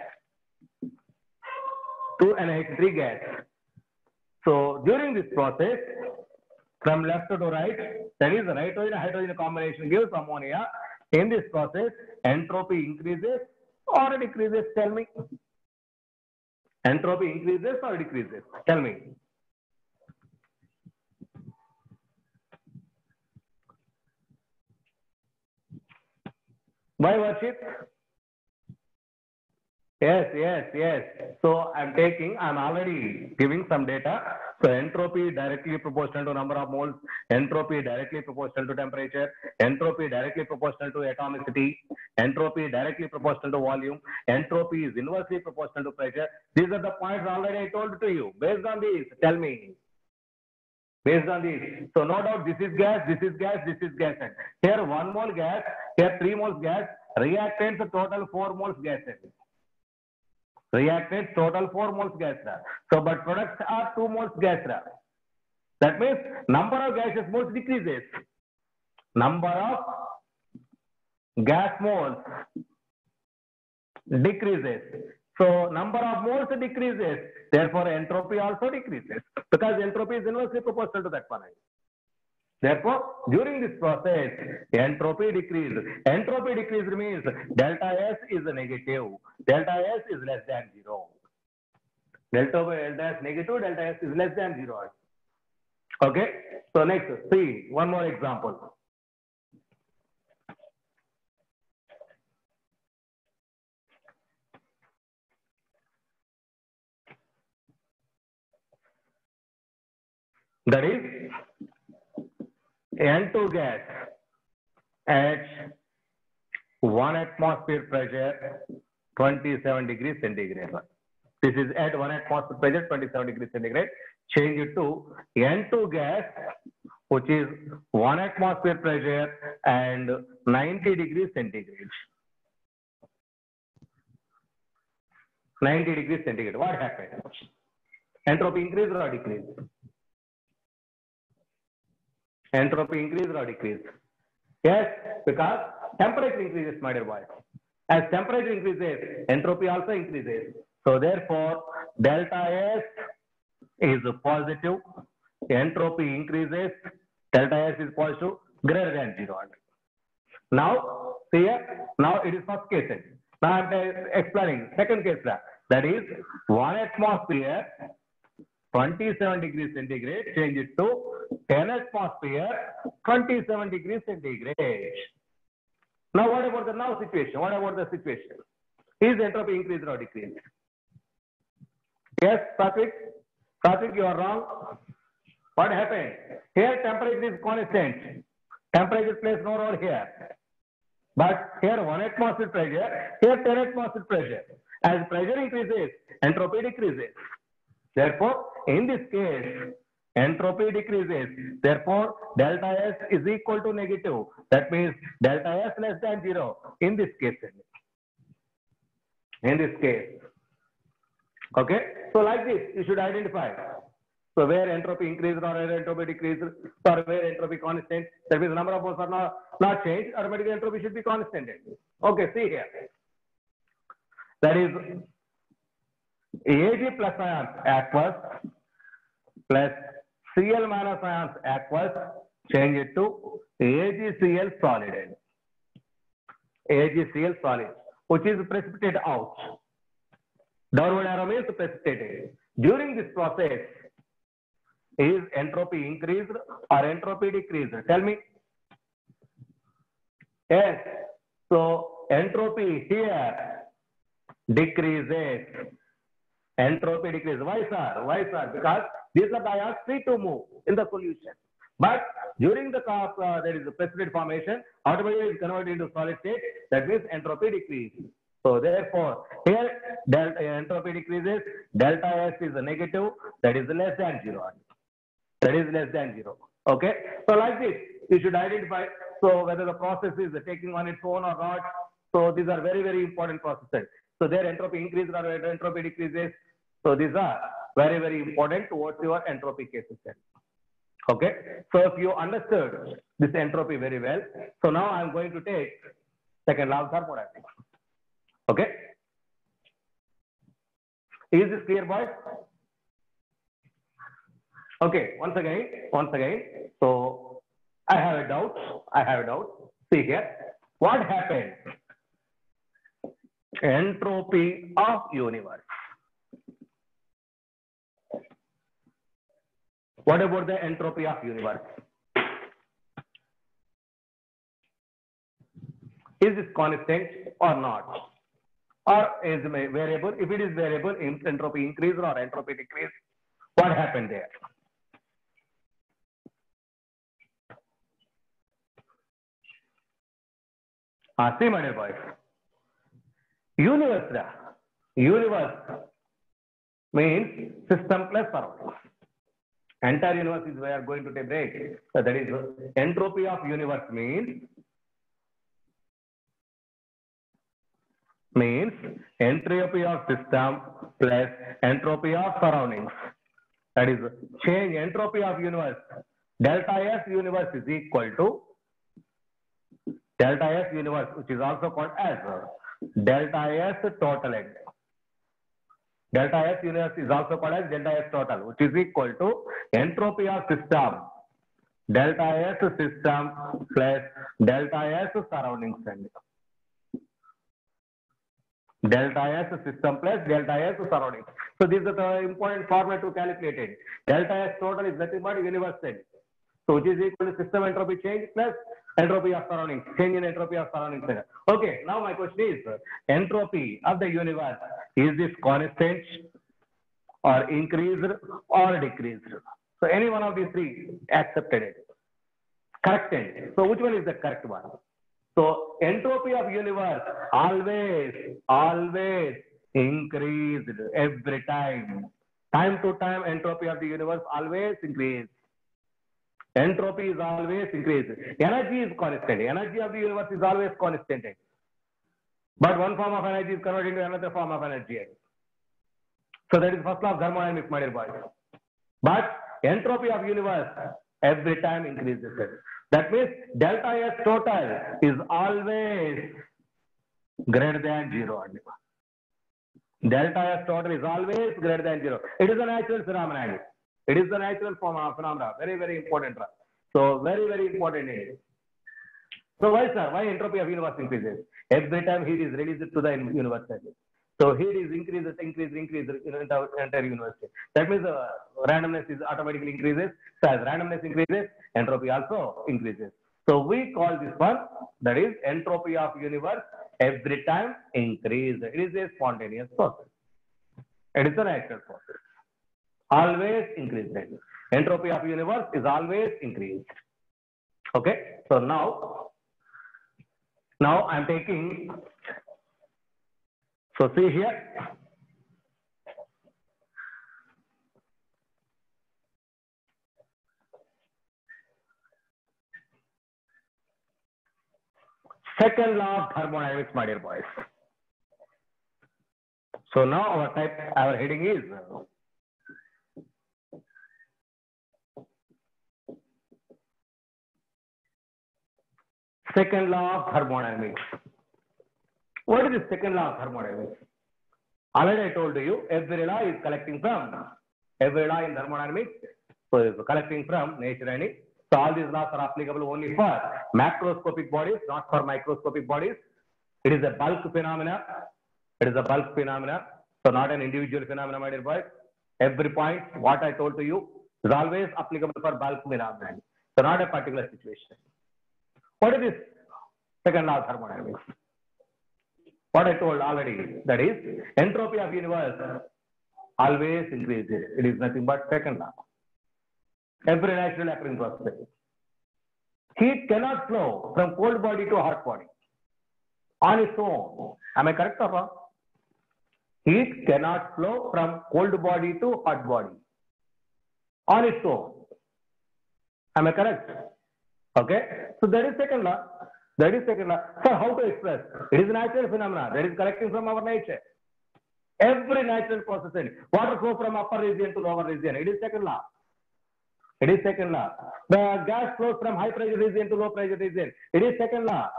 2NH3 gas. So during this process, from left to right, that is nitrogen hydrogen combination gives ammonia. In this process, entropy increases or decreases? Tell me. Entropy increases or decreases? Tell me. Why Varshit? Yes. So I'm already giving some data. So entropy directly proportional to number of moles, entropy directly proportional to temperature, entropy directly proportional to atomicity, entropy directly proportional to volume, entropy is inversely proportional to pressure. These are the points already I told to you. Based on these, tell me. Based on these. So no doubt this is gas, this is gas, this is gas. Here 1 mole gas, here 3 moles gas, reactants total 4 moles gas. Reactants total 4 moles gas. So but products are 2 moles gas. That means number of gaseous moles decreases. Number of gas moles decreases. So number of moles decreases. Therefore entropy also decreases because entropy is inversely proportional to that one. Therefore, during this process, entropy decrease. Entropy decrease means delta S is negative. Delta S is less than 0. Delta S negative, delta S is less than 0. Okay. So next, see one more example. That is N2 gas at 1 atmosphere pressure, 27 degrees centigrade. This is at 1 atmosphere pressure, 27 degrees centigrade. Change it to N2 gas, which is 1 atmosphere pressure and 90 degrees centigrade. 90 degrees centigrade. What happened? Entropy increased or decreased? Entropy increased or decreased? Yes, because temperature increases, my dear boy. As temperature increases, entropy also increases. So therefore, delta S is positive. Entropy increases. Delta S is positive, greater than 0. Now, see here, now it is first case. Now I am explaining second case. That is 1 atmosphere, 27 degrees centigrade, change it to 10 atmosphere, 27 degrees centigrade. Now what about the now situation? What about the situation? Is entropy increased or decreased? Yes, Patrick? Patrick, you are wrong. What happened? Here temperature is constant. Temperature plays no role here. But here 1 atmosphere pressure, here 10 atmosphere pressure. As pressure increases, entropy decreases. Therefore, in this case, entropy decreases. Therefore, delta S is equal to negative. That means delta S less than 0 in this case. In this case. Okay? So like this, you should identify. So where entropy increases or where entropy decreases or where entropy constant, that means the number of moles are not changed, automatically entropy should be constant. Okay, see here. That is Ag plus ions aqueous plus Cl minus ions aqueous, change it to AgCl solid. AgCl solid, which is precipitated out. Downward arrow means precipitated. During this process, is entropy increased or entropy decreased? Tell me. Yes. So entropy here decreases. Entropy decreases. Why, sir? Why, sir? Because these are the ions free to move in the solution. But during the there is a precipitate formation, automatically it is converted into solid state. That means entropy decreases. So therefore, here delta entropy decreases. Delta S is a negative. That is less than 0. That is less than 0. Okay. So like this, you should identify. So whether the process is taking on its own or not. So these are very, very important processes. So their entropy increases or entropy decreases. So these are very, very important towards your entropy cases. Okay. So if you understood this entropy very well, so now I'm going to take second law of thermodynamics. Okay. Is this clear, boys? Okay. Once again. So I have a doubt. See here. What happened? Entropy of universe. What about the entropy of universe? Is this constant or not? Or is it variable? If it is variable, entropy increase or entropy decrease, what happened there? See, my dear boys. Universe means system plus surroundings. Entire universe is we are going to take. So that is entropy of universe means entropy of system plus entropy of surroundings. That is change entropy of universe. Delta S universe is equal to delta S universe, which is also called as delta S total. Delta S universe is also called as delta S total, which is equal to entropy of system, delta S system plus delta S surroundings. Delta S system plus delta S surroundings. So this is the important formula to calculate it. Delta S total is nothing but universe change. So which is equal to system entropy change plus entropy of surroundings, change in entropy of surroundings. Okay, now my question is, entropy of the universe, is this constant or increased or decreased? So any one of these three accepted it. Corrected. So which one is the correct one? So entropy of universe always increased every time. Time to time entropy of the universe always increased. Entropy is always increased. Energy is constant. Energy of the universe is always constant. But one form of energy is converted into another form of energy. So that is first law of thermodynamics, my dear boys. But entropy of universe every time increases. That means delta S total is always greater than 0. Delta S total is always greater than 0. It is a natural phenomenon. It is the natural phenomena. Very, very important. So very, very important. So why, sir? Why entropy of universe increases? Every time heat is released to the universe. So heat is increased in the entire universe. That means randomness is automatically increases. So as randomness increases, entropy also increases. So we call this one, that is entropy of universe every time increase. It is a spontaneous process. It is a natural process. Always increased. Entropy of universe is always increased. Okay. So now I am taking. So see here. Second law of thermodynamics, my dear boys. So now our heading is second law of thermodynamics. What is the second law of thermodynamics? Already I told you, every law is collecting from, every law in thermodynamics so is collecting from nature and it. So all these laws are applicable only for macroscopic bodies, not for microscopic bodies. It is a bulk phenomena. It is a bulk phenomena. So not an individual phenomena, my dear boys. Every point, what I told to you, is always applicable for bulk phenomena. So not a particular situation. What is this second law of thermodynamics? What I told already, that is entropy of universe always increases. It is nothing but second law. Every natural occurring process. Heat cannot flow from cold body to hot body on its own. Am I correct or wrong? Heat cannot flow from cold body to hot body on its own. Am I correct? Okay. So that is second law. That is second law. So how to express? It is a natural phenomena that is collecting from our nature. Every natural process. Water flow from upper region to lower region. It is second law. It is second law. The gas flows from high pressure region to low pressure region. It is second law.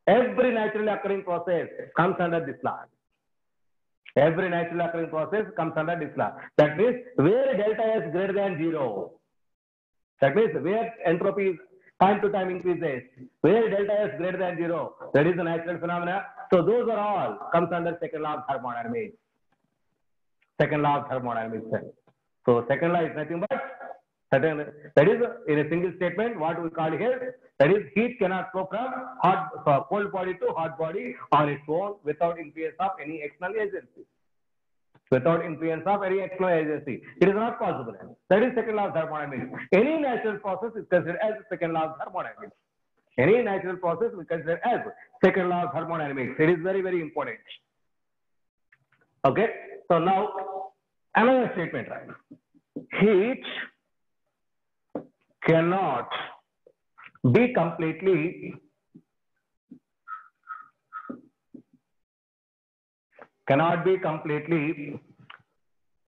Every naturally occurring process comes under this law. Every naturally occurring process comes under this law. That means where delta is greater than 0. That means where entropy is time to time increases. Where delta is greater than 0. That is a natural phenomena. So those are all comes under second law of thermodynamics. Second law of thermodynamics. So second law is nothing but Certain, that is in a single statement, what we call here, that is heat cannot flow from cold body to hot body on its own without influence of any external agency. Without influence of any external agency. It is not possible. That is second law of thermodynamics. Any natural process is considered as second law of thermodynamics. Any natural process we consider as second law of thermodynamics. It is very, very important. Okay. So now another statement, right? Heat cannot be completely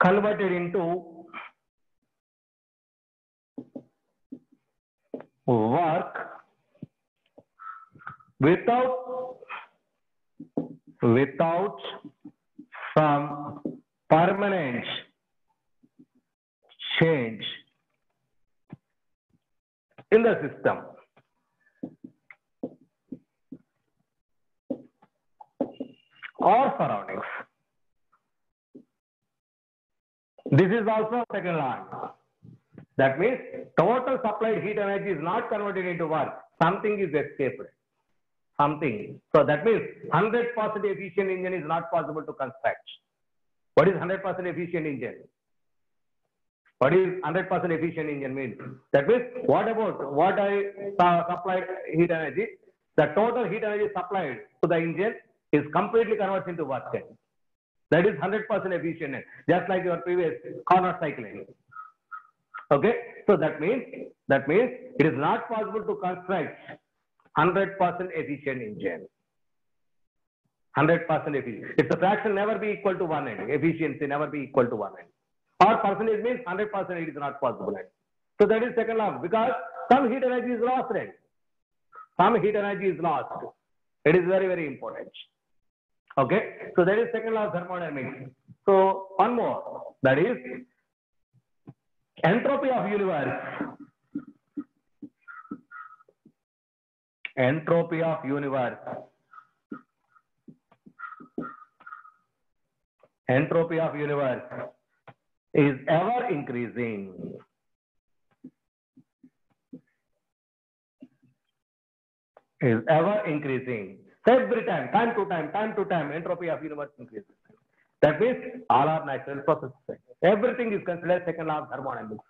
converted into work without some permanent change in the system. Or surroundings. This is also second law. That means total supplied heat energy is not converted into work. Something is escaped. Something. So that means 100% efficient engine is not possible to construct. What is 100% efficient engine? What is 100% efficient engine means? That means what I supplied heat energy, the total heat energy supplied to the engine is completely converted into work. That is 100% efficient, just like your previous Carnot cycling. Okay, so that means it is not possible to construct 100% efficient engine. 100% efficient. Its a fraction never be equal to one end. Efficiency never be equal to one end. Or percentage means 100% it is not possible. So that is second law, because some heat energy is lost. Right? Some heat energy is lost. It is very, very important. Okay, so that is second law of thermodynamics. So one more, that is entropy of universe. Entropy of universe. Entropy of universe is ever increasing. Is ever increasing. Every time, time to time, entropy of universe increases. That means all are natural processes. Everything is considered second law of thermodynamics.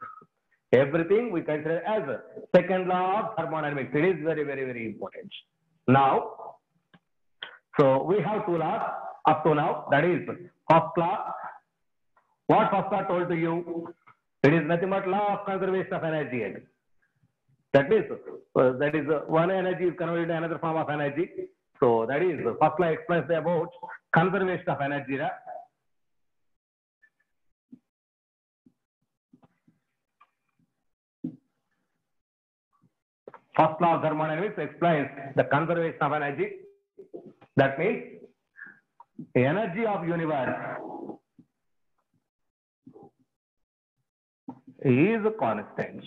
Everything we consider as a second law of thermodynamics. It is very, very, very important. Now, so we have two laws up to now. That is first law. What first law told to you? It is nothing but law of conservation of energy. That means one energy is converted to another form of energy. So that is first law explains about conservation of energy. First law of thermodynamics explains the conservation of energy. That means the energy of universe is constant.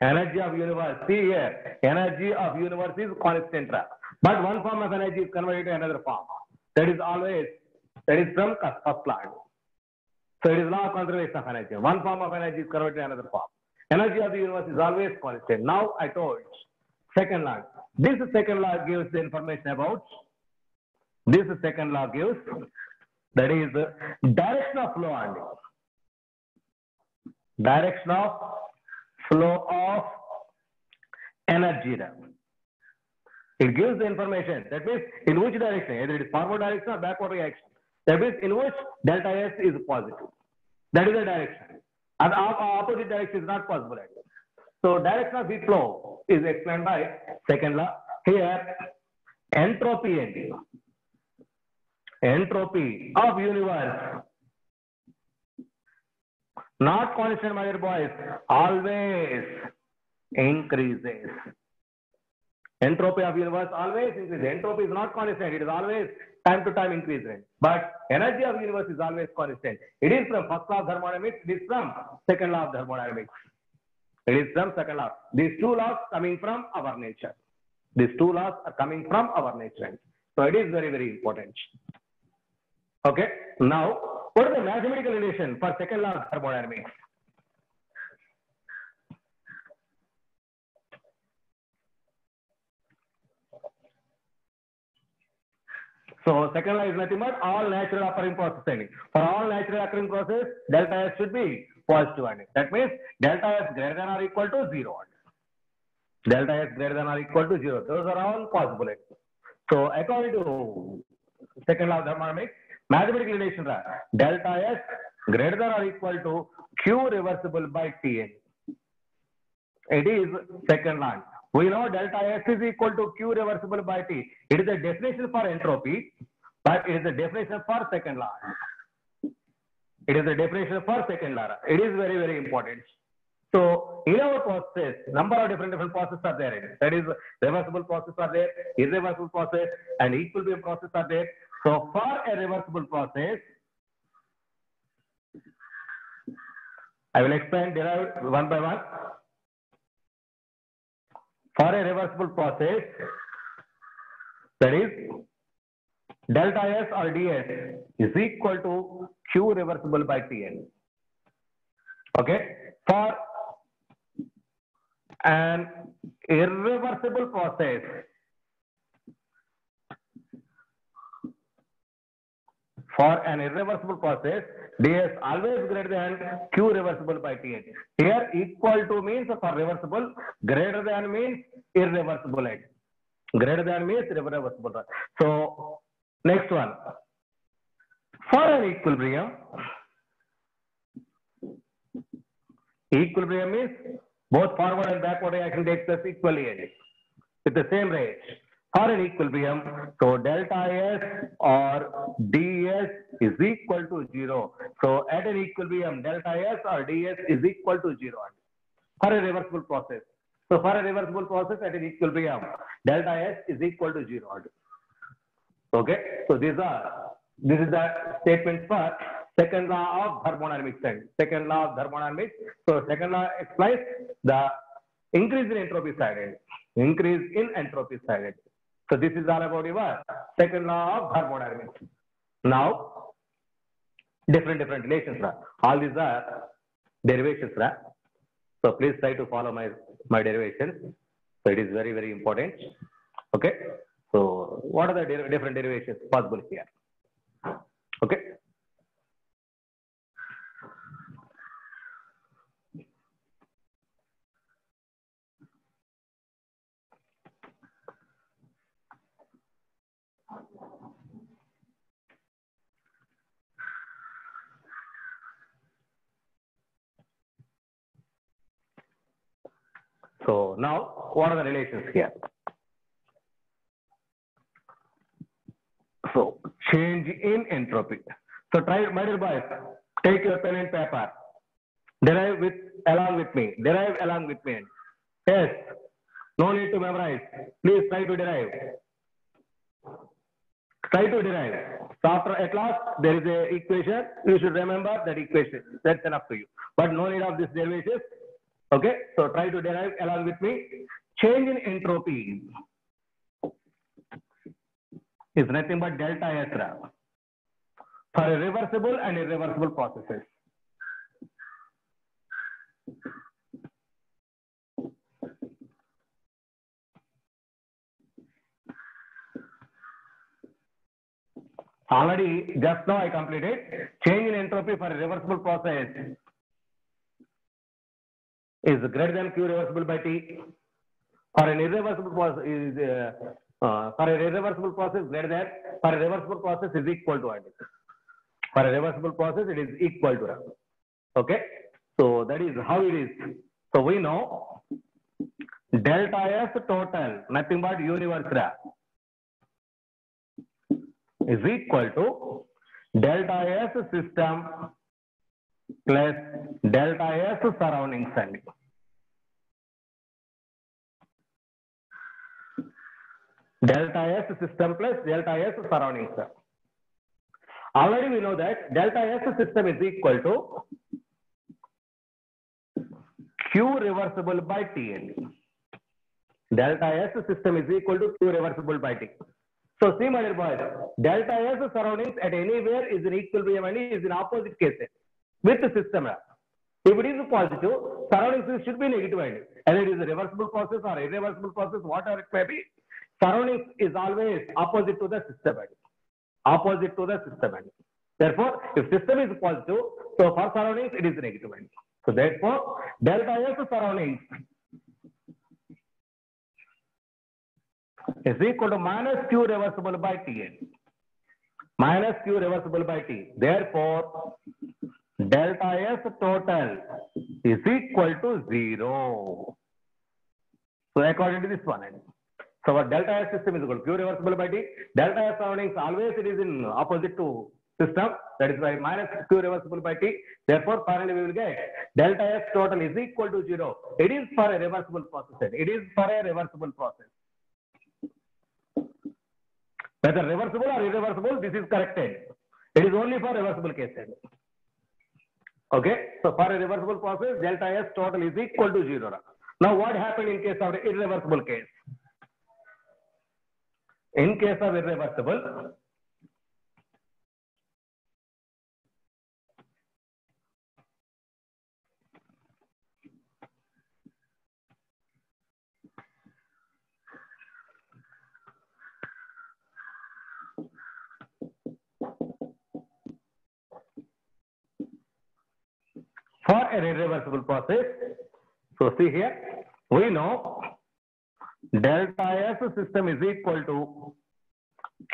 Energy of universe, see here, energy of universe is constant. But one form of energy is converted to another form. That is from first law. So it is law of conservation of energy. One form of energy is converted to another form. Energy of the universe is always constant. Now I told second law. This second law gives the information about, this second law gives, that is direction of flow only. Direction of flow of energy. It gives the information. That means in which direction, either it is forward direction or backward direction. That means in which delta S is positive. That is the direction. And opposite direction is not possible. So direction of heat flow is explained by second law. Here, entropy of universe, not constant, my dear boys, always increases. Entropy of universe always increases. Entropy is not constant, it is always time to time increasing. But energy of universe is always constant. It is from first law of thermodynamics, it is from second law of thermodynamics. It is from second law. These two laws coming from our nature. These two laws are coming from our nature. So it is very, very important. Okay. Now, what is the mathematical relation for second law of thermodynamics? So second law is nothing but all natural occurring process ending. For all natural occurring process, delta S should be positive ending. That means delta S greater than or equal to 0. Delta S greater than or equal to 0. Those are all possible. So according to second law of thermodynamics, mathematical relation delta S greater than or equal to Q reversible by Tn. It is second law. We know delta S is equal to Q reversible by T. It is a definition for entropy, but it is a definition for second law. It is a definition for second law. It is very, very important. So in our process, number of different processes are there. That is, reversible process are there, irreversible process, and equilibrium process are there. So for a reversible process, I will explain derived one by one. For a reversible process, that is delta S or ds is equal to Q reversible by Tn. Okay. For an irreversible process, ds always greater than Q reversible by Tn. Here equal to means for reversible, greater than means irreversible. Greater than means irreversible. So next one. For an equilibrium means both forward and backward reaction takes place equally with the same rate. For an equilibrium, so delta S or ds is equal to 0. So at an equilibrium, delta S or ds is equal to 0 for a reversible process. So for a reversible process at an equilibrium, delta S is equal to 0. Okay, so this is the statement for second law of thermodynamics. Second law of thermodynamics. So second law explains the increase in entropy side. Increase in entropy side. So this is all about your second law of thermodynamics. Now, different relations. All these are derivations. So please try to follow my derivations. So it is very, very important. Okay. So what are the different derivations possible here? Okay. So now, what are the relations here? So change in entropy. So try, my dear boys, take your pen and paper. Derive along with me. Yes. No need to memorize. Please try to derive. So after at last there is a equation. You should remember that equation. That's enough to you. But no need of this derivations. Okay. So try to derive along with me. Change in entropy is nothing but delta S for reversible and irreversible processes. Already just now I completed change in entropy for a reversible process is greater than Q reversible by T. For an irreversible process is greater than, for a reversible process is equal to it. For a reversible process it is equal to. Okay. So that is how it is. So we know delta S total, nothing but universe is equal to delta S system plus delta S surroundings. Delta S system plus delta S surroundings. Already we know that delta S system is equal to Q reversible by Tn. Delta S system is equal to Q reversible by T. So see my dear boys, delta S surroundings at anywhere is in equilibrium and is in opposite cases with the system. If it is positive, surroundings should be negative. And it is a reversible process or irreversible process, whatever it may be, surroundings is always opposite to the system. opposite to the system end. Therefore, if system is positive, so for surroundings it is negative end. So therefore, delta S surroundings is equal to minus Q reversible by Tn. Minus Q reversible by T. Therefore, delta S total is equal to 0. So according to this one. So our delta S system is equal to Q reversible by T. Delta S surroundings always it is in opposite to system. That is why minus Q reversible by T. Therefore, finally we will get delta S total is equal to 0. It is for a reversible process. It is for a reversible process. Whether reversible or irreversible, this is corrected. It is only for reversible cases. Okay. So for a reversible process, delta S total is equal to 0. Now what happened in case of the irreversible case? In case of irreversible, for an irreversible process, so see here, we know delta S system is equal to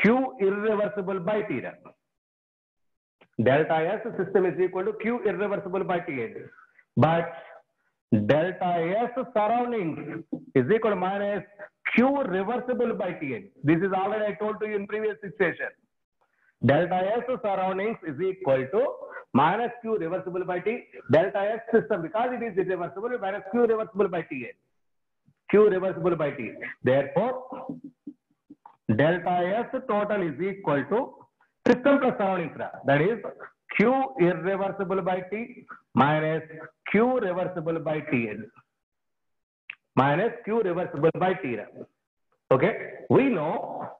Q irreversible by T. Delta S system is equal to Q irreversible by T. But delta S surroundings is equal to minus Q reversible by T. This is already I told to you in previous situation. Delta S surroundings is equal to minus Q reversible by T. Delta S system, because it is irreversible, minus Q reversible by T. Q reversible by T. Therefore, delta S total is equal to system plus surroundings. That is Q irreversible by T minus Q reversible by T. Minus Q reversible by T. Okay. We know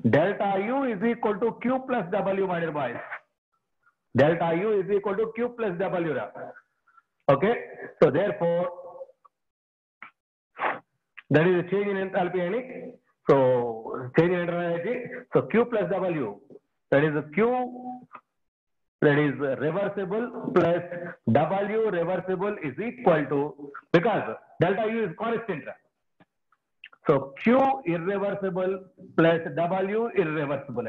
delta U is equal to Q plus W, my dear boys. Delta U is equal to Q plus W. Okay. So therefore, that is a change in enthalpy. So change in enthalpy. So Q plus W, that is a Q that is reversible plus W reversible is equal to, because delta U is constant. So Q irreversible plus W irreversible.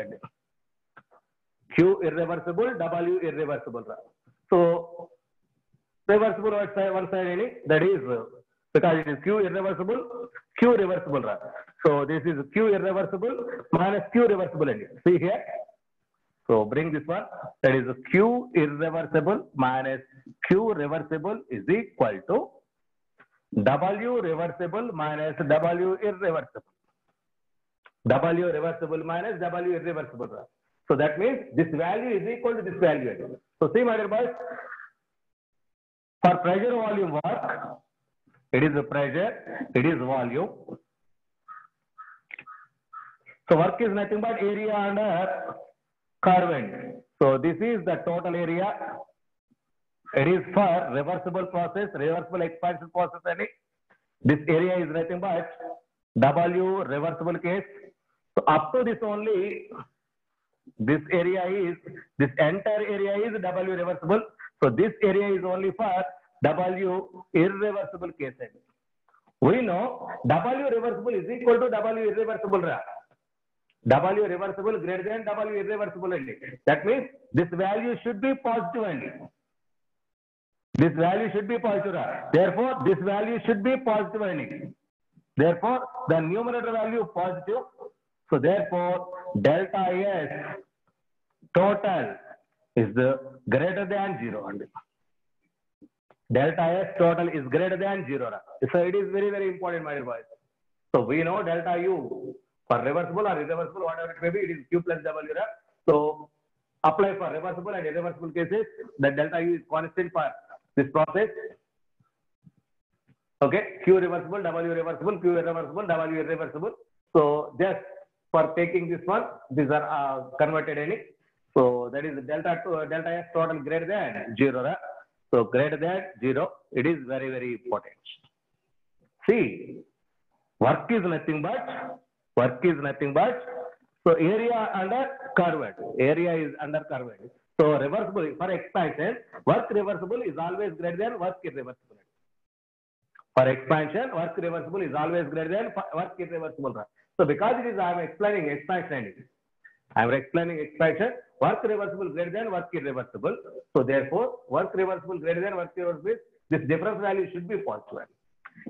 Q irreversible, W irreversible. So reversible one side, that is because it is Q irreversible, Q reversible. So this is Q irreversible minus Q reversible. See here. So bring this one. That is Q irreversible minus Q reversible is equal to W reversible minus W irreversible. W reversible minus W irreversible. So that means this value is equal to this value. So see, my dear boys, for pressure volume work, it is a pressure, it is volume. So work is nothing but area under curve end. So this is the total area. It is for reversible process, reversible expansion process. This area is nothing but W reversible case. So up to this only, this area is, this entire area is W reversible. So this area is only for W irreversible case. We know W reversible is equal to W irreversible. W reversible greater than W irreversible. That means this value should be positive. This value should be positive. Therefore, this value should be positive. Therefore, the numerator value positive. So therefore, delta S total is greater than 0. Delta S total is greater than 0. So it is very, very important, my dear boys. So we know delta U for reversible or irreversible, whatever it may be, it is Q plus W. So apply for reversible and irreversible cases. The delta U is constant for this process. Okay, Q reversible, W reversible, Q irreversible, W irreversible. So just for taking this one, these are converted in it. So that is delta S total greater than 0. So greater than 0, it is very, very important. See, work is nothing but Work is nothing but, so area under curved. Area is under curved. So reversible for expansion, work reversible is always greater than work irreversible. For expansion, work reversible is always greater than work irreversible. So because it is, I am explaining expansion. I am explaining expansion. Work reversible greater than work irreversible. So therefore, work reversible greater than work irreversible. This difference value should be positive.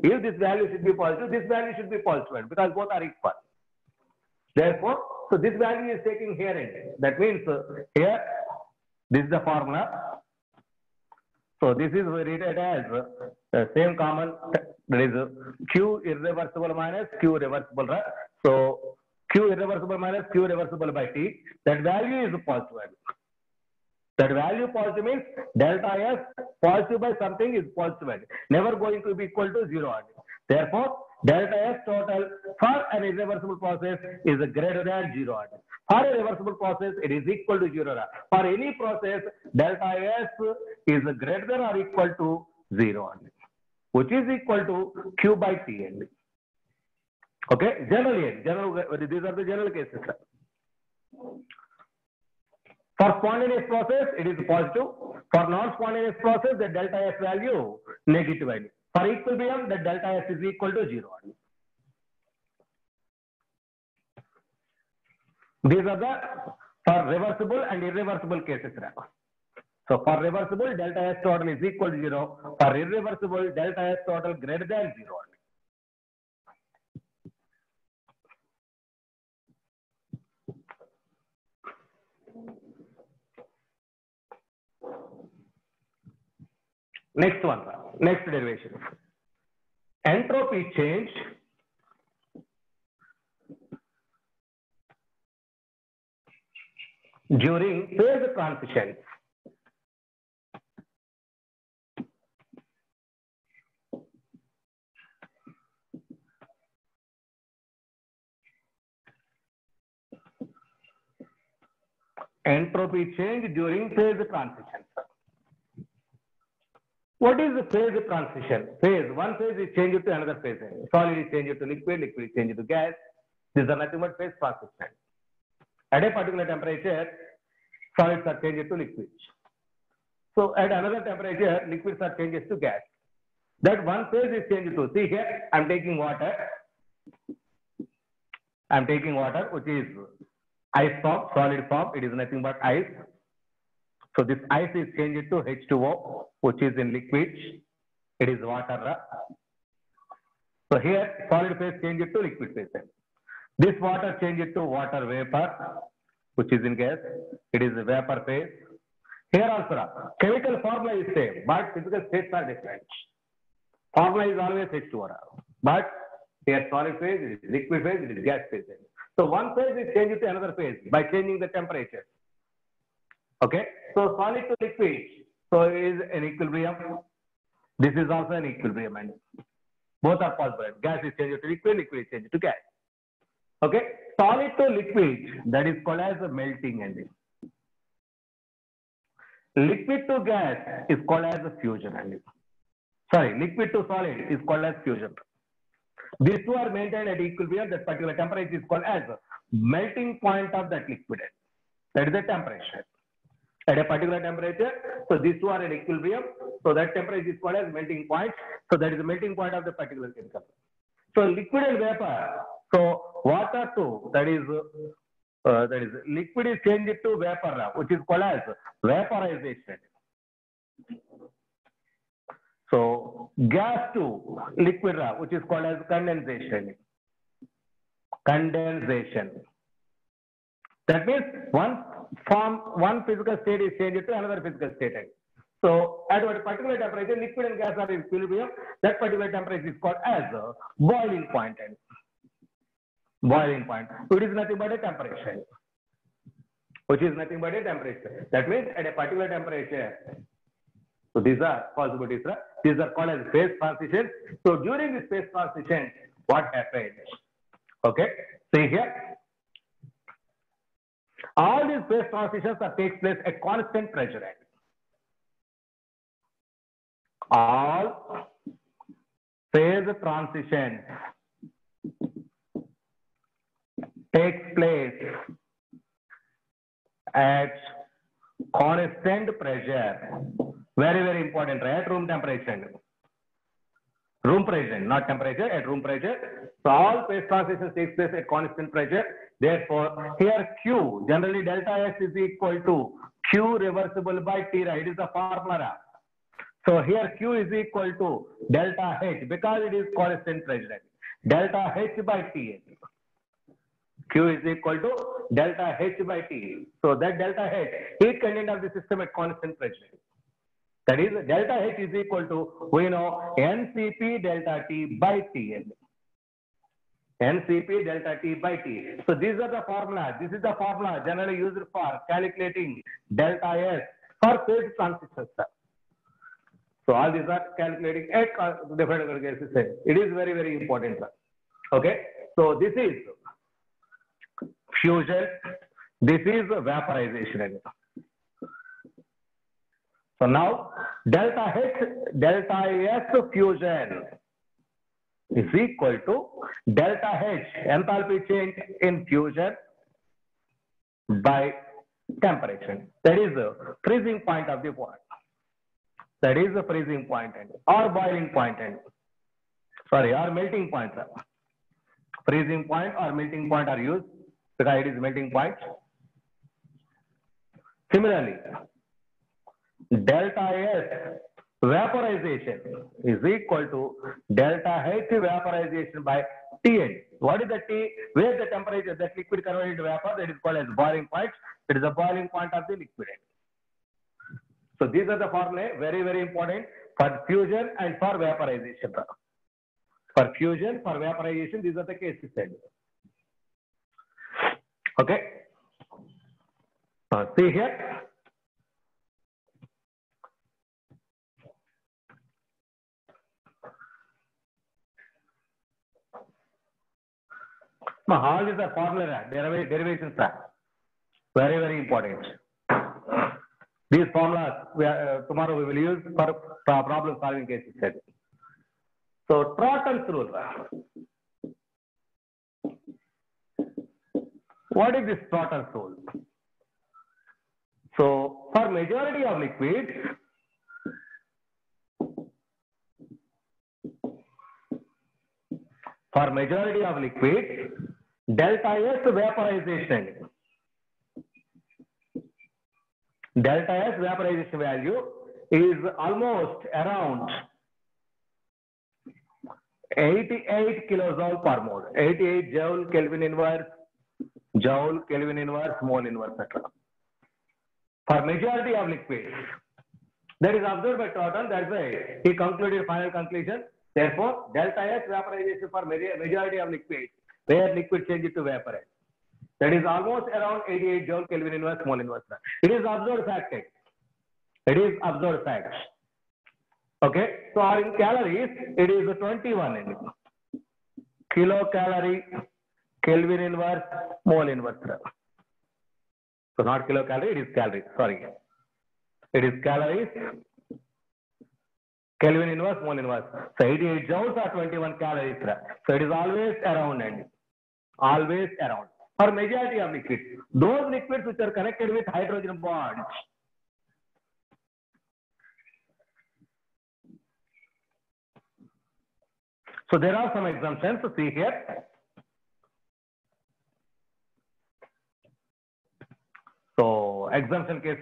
If this value should be positive, this value should be positive because both are equal. Therefore, so this value is taking here and that means here this is the formula. So this is written as same common, that is Q irreversible minus Q reversible. So Q irreversible minus Q reversible by T, that value is positive. That value positive means delta S positive by something is positive, never going to be equal to 0. Therefore, delta S total for an irreversible process is greater than 0. For a reversible process, it is equal to 0. For any process, delta S is greater than or equal to 0, which is equal to Q by T. Okay, generally, these are the general cases. For spontaneous process, it is positive. For non-spontaneous process, the delta S value negative value. For equilibrium, the delta S is equal to 0. These are the for reversible and irreversible cases. So for reversible, delta S total is equal to 0. For irreversible, delta S total greater than 0. Next one, next derivation. Entropy change during phase transition. Entropy change during phase transition. What is the phase transition? Phase, one phase is changed to another phase. Solid is changed to liquid, liquid is changed to gas. These are nothing but phase transition. At a particular temperature, solids are changed to liquids. So at another temperature, liquids are changed to gas. That one phase is changed to, see here, I'm taking water. I'm taking water, which is ice form, solid form. It is nothing but ice. So this ice is changed to H2O, which is in liquid. It is water. So here, solid phase changed to liquid phase. This water changed to water vapor, which is in gas. It is vapor phase. Here also, chemical formula is same, but physical states are different. Formula is always H2O. But here solid phase, it is liquid phase, it is gas phase. So one phase is changed to another phase by changing the temperature. Okay, so solid to liquid, so it is an equilibrium. This is also an equilibrium, and both are possible. Gas is changed to liquid, liquid is changed to gas. Okay, solid to liquid, that is called as a melting ending. Liquid to gas is called as a fusion ending. Sorry, liquid to solid is called as fusion. These two are maintained at equilibrium. That particular temperature is called as a melting point of that liquid. That is the temperature. At a particular temperature, so these two are at equilibrium. So that temperature is called as melting point. So that is the melting point of the particular chemical. So liquid and vapor. So water to that is liquid is changed to vapor, which is called as vaporization. So gas to liquid, which is called as condensation. Condensation. That means one physical state is changed to another physical state. So at a particular temperature, liquid and gas are in equilibrium. That particular temperature is called as a boiling point. Boiling point. So it is nothing but a temperature. Which is nothing but a temperature. That means at a particular temperature. So these are possibilities. These are called as phase transition. So during this phase transition, what happens? Okay. See here. All these phase transitions are takes place at constant pressure. All phase transitions takes place at constant pressure. Very, very important, at room temperature. Room pressure, not temperature, at room pressure. So all phase transitions takes place at constant pressure. Therefore, here Q, generally delta S is equal to Q reversible by T, right? It is the formula. So here Q is equal to delta H because it is constant pressure. Delta H by T. Q is equal to delta H by T. So that delta H, heat content of the system at constant pressure. That is, delta H is equal to, we know, NCP delta T by T. NCP delta T by T. So these are the formulas. This is the formula generally used for calculating delta S for phase transitions. So all these are calculating at different gases. It is very, very important. Okay. So this is fusion. This is vaporization. So now delta H, delta S fusion is equal to delta H, enthalpy change in fusion, by temperature. That is the freezing point of the point. That is the freezing point end, or boiling point end. Sorry, or melting point. Freezing point or melting point are used because it is melting point. Similarly, delta S vaporization is equal to delta H vaporization by Tn. What is the T? Where the temperature, that liquid converted into vapor, that is called as boiling point. It is the boiling point of the liquid. So these are the formulae, very, very important for fusion and for vaporization. For fusion, for vaporization, these are the cases. Okay. See here. All these are formula derivations are very, very important. These formulas tomorrow we will use for problem solving cases. So Trotton's rule. What is this Trotton's rule? So for majority of liquids, delta S vaporization. Delta S vaporization value is almost around 88 kilojoule per mole. 88 joule Kelvin inverse, mole inverse, etc. For majority of liquids. That is observed by Trotton. That's why he concluded final conclusion. Therefore, delta S vaporization for majority of liquids, where liquid changes to vapor. That is almost around 88 joule Kelvin inverse, mole inverse. It is observed fact. It is observed fact. Okay. So in calories, it is 21 kilocalorie Kelvin inverse, mole inverse. So not kilocalorie, it is calories. Sorry. It is calories, Kelvin inverse, mole inverse. So 88 joules are 21 calories. So it is always around and always around. For majority of liquids, those liquids which are connected with hydrogen bonds. So there are some exemptions. See here. So exemption case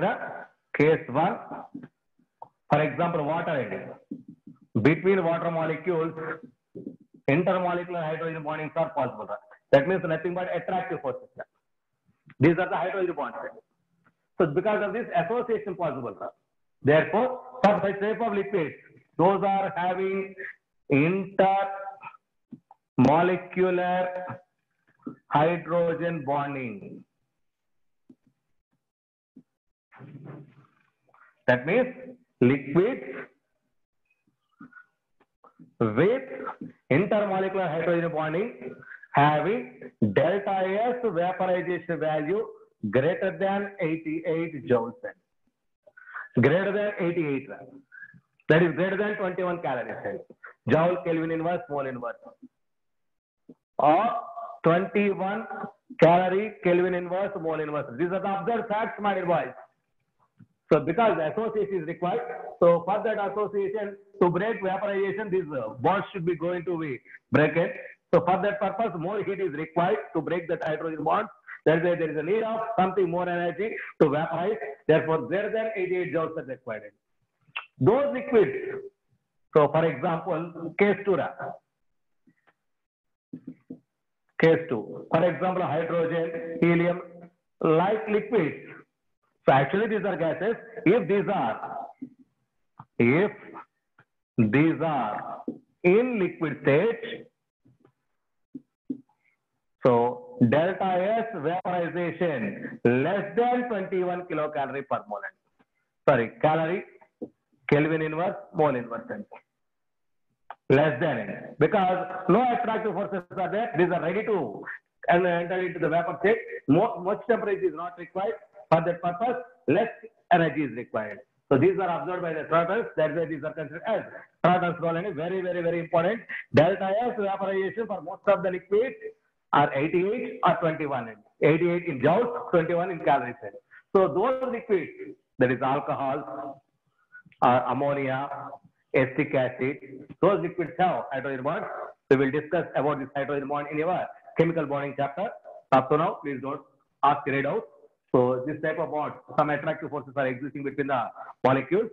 1. For example, water ending. Between water molecules, intermolecular hydrogen bondings are possible. That means nothing but attractive forces. These are the hydrogen bonds. So because of this, association possible. Therefore, for such type of liquids, those are having intermolecular hydrogen bonding. That means liquids with intermolecular hydrogen bonding having delta S vaporization value greater than 88 joules. Greater than 88. That is greater than 21 calories. Joule Kelvin inverse, mole inverse. Or 21 calorie, Kelvin inverse, mole inverse. These are the observed facts, my dear boys. So because association is required, so for that association to break vaporization, these bonds should be going to be broken. So for that purpose, more heat is required to break that hydrogen bonds. That's why there is a need of something more energy to vaporize. Therefore, greater than 88 joules are required. Those liquids. So for example, case 2. Case 2. For example, hydrogen, helium, like liquids. So actually these are gases. If these are in liquid state, so delta S vaporization less than 21 kilocalorie per mole. Sorry, calorie, Kelvin inverse, mole inverse. Less than it. Because no attractive forces are there. These are ready to enter into the vapor state. Much temperature is not required. For that purpose, less energy is required. So these are observed by the thrusters. That's why these are considered as thrusters colony. Very, very, very important. Delta S vaporization for most of the liquids are 88 or 21. 88 in joules, 21 in calories. So those liquids, that is alcohol, ammonia, acetic acid, those liquids have hydrogen bonds. We will discuss about this hydrogen bond in our chemical bonding chapter. Up to now, please don't ask read out. So this type of bond, some attractive forces are existing between the molecules.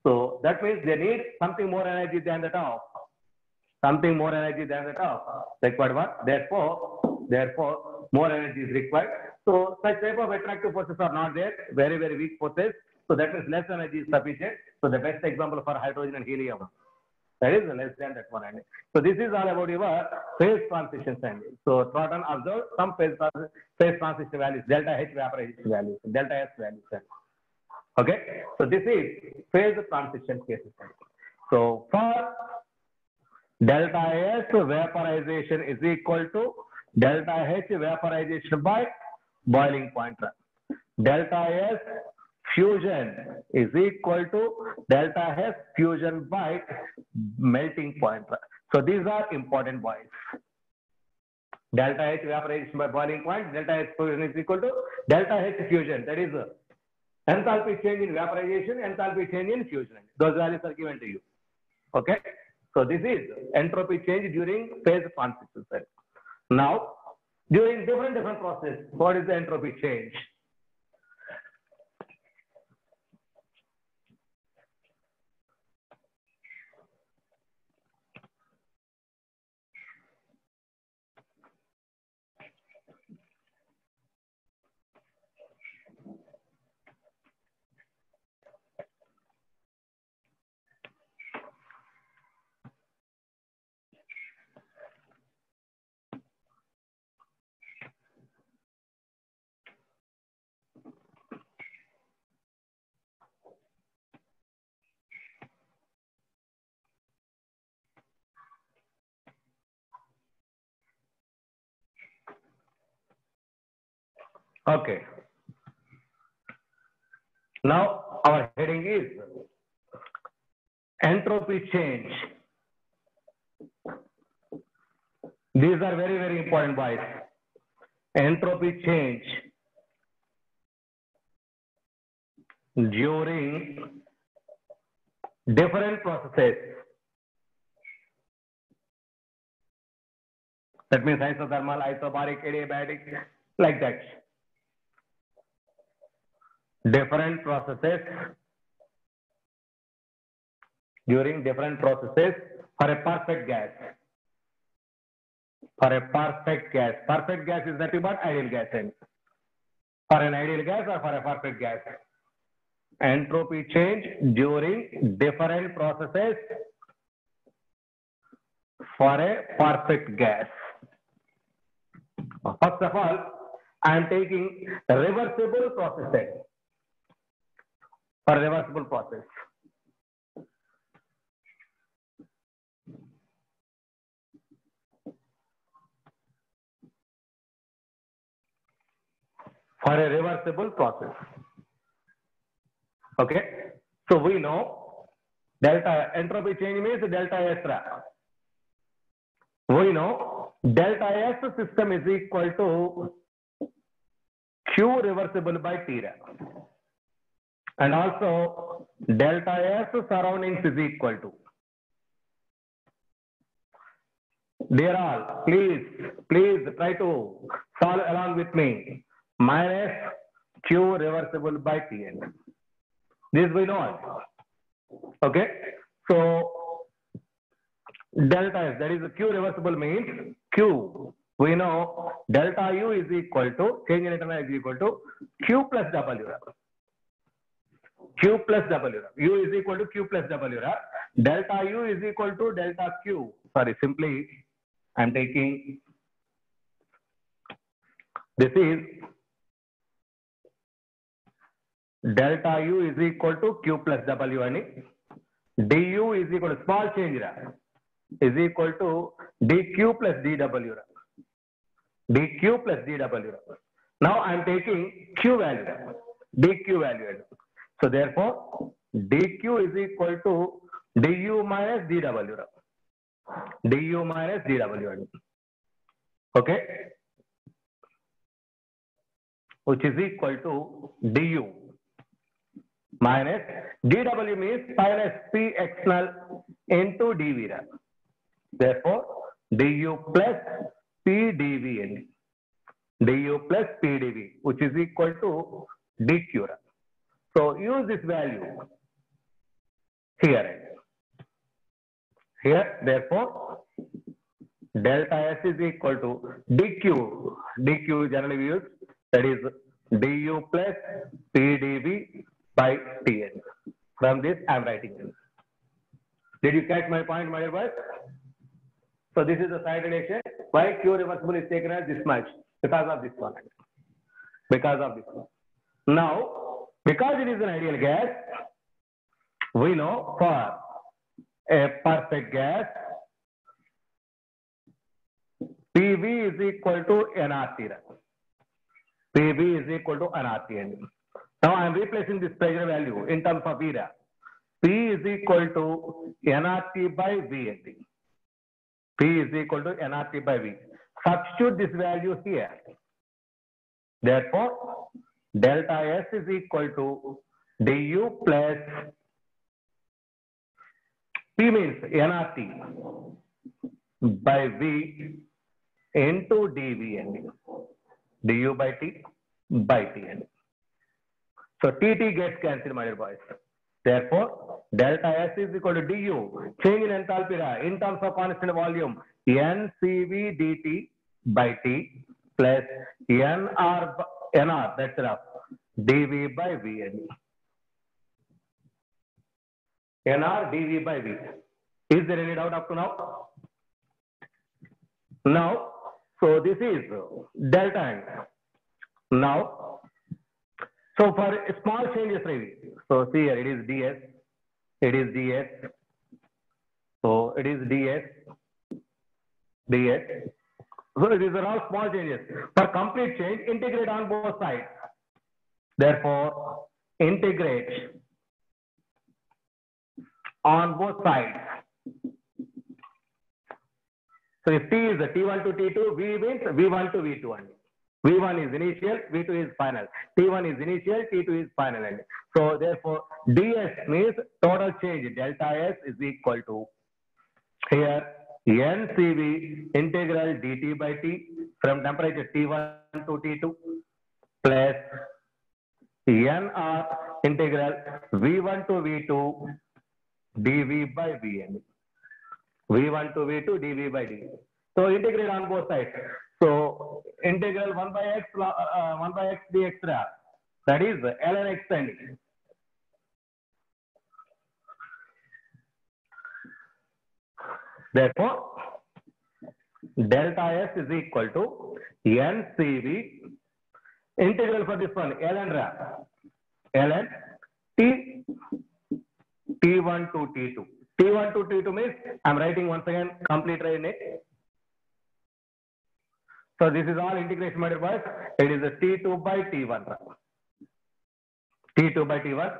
So that means they need something more energy than the top. Something more energy than the top required one. Therefore, more energy is required. So such type of attractive forces are not there. Very, very weak forces. So that means less energy is sufficient. So the best example for hydrogen and helium. That is less than that one. So this is all about your phase transition time. So Thornton observed some phase transition values, delta H vaporization values, delta S values. Okay. So this is phase transition cases. So for delta S vaporization is equal to delta H vaporization by boiling point. Delta S fusion is equal to delta S fusion by melting point. So these are important points. Delta H evaporation by boiling point, delta H fusion is equal to delta H fusion. That is enthalpy change in vaporization, enthalpy change in fusion. Those values are given to you. Okay. So this is entropy change during phase transition. Now, during different process, what is the entropy change? Okay. Now our heading is entropy change. These are very, very important, boys. Entropy change during different processes. That means isothermal, isobaric, adiabatic, like that. Different processes during different processes for a perfect gas. For a perfect gas. Perfect gas is nothing but ideal gas. For an ideal gas or for a perfect gas. Entropy change during different processes for a perfect gas. First of all, I am taking reversible processes. For reversible process. For a reversible process. Okay. So we know delta entropy change means delta S. We know delta S system is equal to Q reversible by T. And also delta S surroundings is equal to. Dear all, please try to solve along with me. Minus Q reversible by Tn. This we know. Okay. So delta S, that is Q reversible means Q. We know delta U is equal to, change in internal is equal to Q plus W. Q plus W. U is equal to Q plus W. Delta U is equal to delta Q. Sorry, simply I am taking, this is delta U is equal to Q plus W and du is equal to, small change is equal to dq plus dw. dq plus dw. Now I am taking Q value, dq value. So therefore dq is equal to du minus dw. du minus dw. Okay, which is equal to du minus dw means minus p external into dv. Therefore du plus p dv, du plus p dv, which is equal to dq. So use this value here. Here, therefore, delta S is equal to dq. dq generally we use, that is du plus p dv by Tn. From this, I am writing this. Did you catch my point, my dear boys? So this is the side relation. Why Q reversible is taken as this much? Because of this one. Because of this one. Now, because it is an ideal gas, we know for a perfect gas, PV is equal to nRT. PV is equal to nRT. Now I am replacing this pressure value in terms of VRA. P is equal to nRT by V. P is equal to nRT by V. Substitute this value here. Therefore, delta S is equal to du plus P means nRT by V into dV. du by T by Tn. So Tt gets cancelled, my dear boys. Therefore, delta S is equal to du, change in enthalpy in terms of constant volume, NCV dt by T plus nr, that's enough, dV by Vn. nr dV by V. Is there any doubt up to now? Now, so this is delta N. Now, so for small changes, so see here, it is ds, it is ds, so it is ds. So these are all small changes. For complete change, integrate on both sides. Therefore, integrate on both sides. So if T is T1 to T2, V means V1 to V2 only. V1 is initial, V2 is final. T1 is initial, T2 is final. So therefore, ds means total change. Delta S is equal to here NCV integral dt by T from temperature T1 to T2 plus nr integral V1 to V2 dV by Vn. V1 to V2 dV by dV. So integrate on both sides. So integral 1 by x dx, that is ln x and therefore delta S is equal to NCV integral for this one ln T T1 to T2. T1 to T2 means I am writing once again complete in it. So this is all integration, my dear boys. It is a T2 by T1. T2 by T1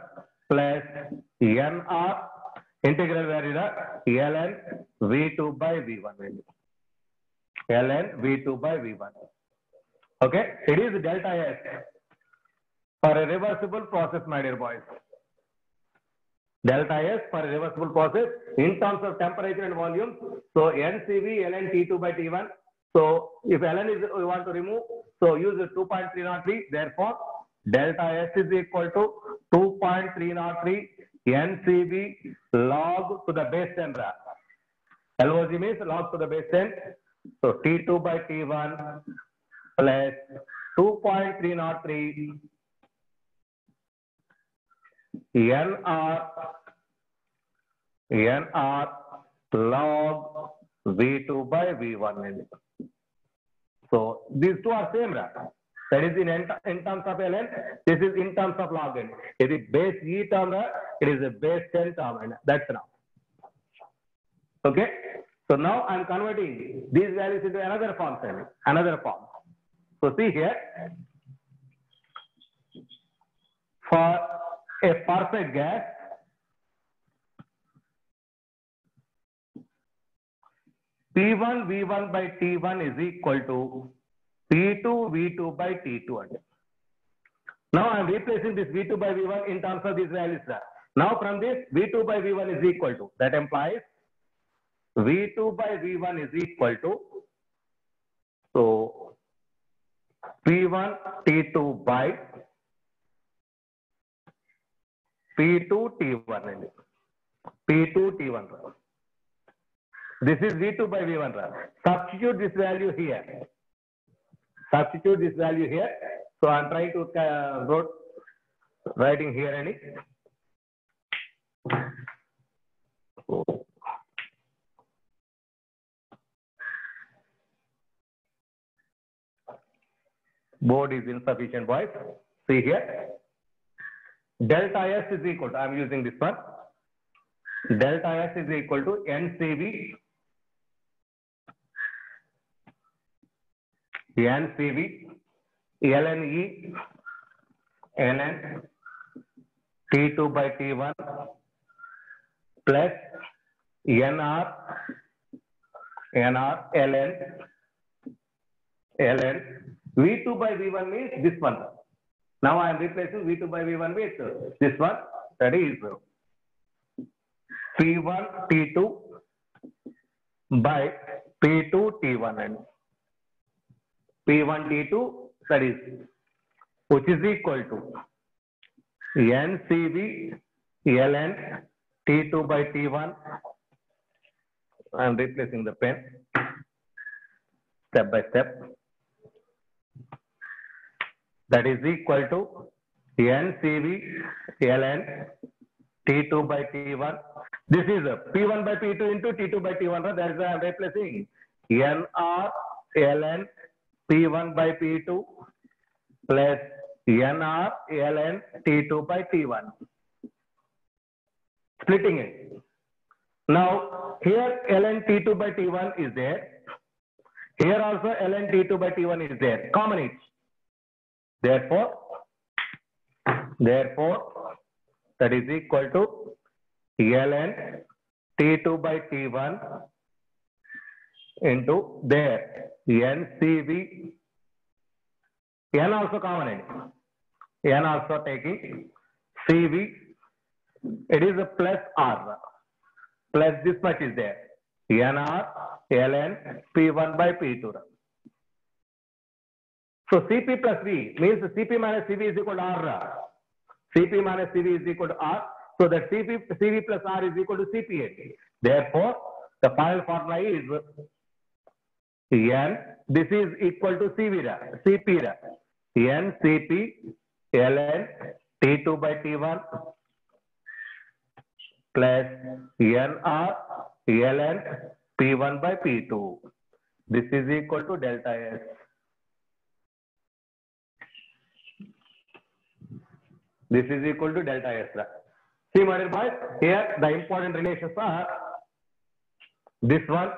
plus nr integral where is ln V2 by V1. ln V2 by V1. Okay, it is delta S. for a reversible process, my dear boys. Delta S for a reversible process in terms of temperature and volume. So NCV ln T2 by T1. So if ln is we want to remove, so use 2.303. Therefore, delta S is equal to 2.303 NCV log to the base 10. LOG means log to the base 10. So T2 by T1 plus 2.303 NR log V2 by V1. So these two are same, right? That is in terms of ln. This is in terms of log n. It is base E term, it is a base 10 term. That's enough. Okay. So now I am converting these values into another form. So see here, for a perfect gas, P1 V1 by T1 is equal to P2 V2 by T2. Now I am replacing this V2 by V1 in terms of these values. Now from this, V2 by V1 is equal to, that implies V2 by V1 is equal to, so P1 T2 by P2 T1. P2 T1. This is V2 by V1. Substitute this value here. Substitute this value here. So I'm trying to writing here any. Board is insufficient, boys. See here. Delta S is equal to, I'm using this one. Delta S is equal to NCV ln E ln T2 by T1 plus NR ln V2 by V1 means this one. Now I am replacing V2 by V1 with this one, that is P1 T2 by P2 T1 and P1 T2, that is, which is equal to NCV ln T2 by T1. I am replacing the pen step by step. That is equal to NCV ln T2 by T1. This is P1 by P2 into T2 by T1. That is why I am replacing NR ln P1 by P2 plus NR ln T2 by T1. Splitting it. Now, here ln T2 by T1 is there. Here also ln T2 by T1 is there. Common each. Therefore, that is equal to ln T2 by T1 into there NCV. N also common. N also taking CV. It is a plus R. Plus this much is there. NR ln P1 by P2. So Cp plus V means Cp minus Cv is equal to R. Cp minus Cv is equal to R. So that Cv plus R is equal to Cpa. Therefore, the final formula is N. This is equal to Cp. N Cp ln T2 by T1 plus NR ln P1 by P2. This is equal to delta S. This is equal to delta S. See, my dear boys, here the important relations are this one.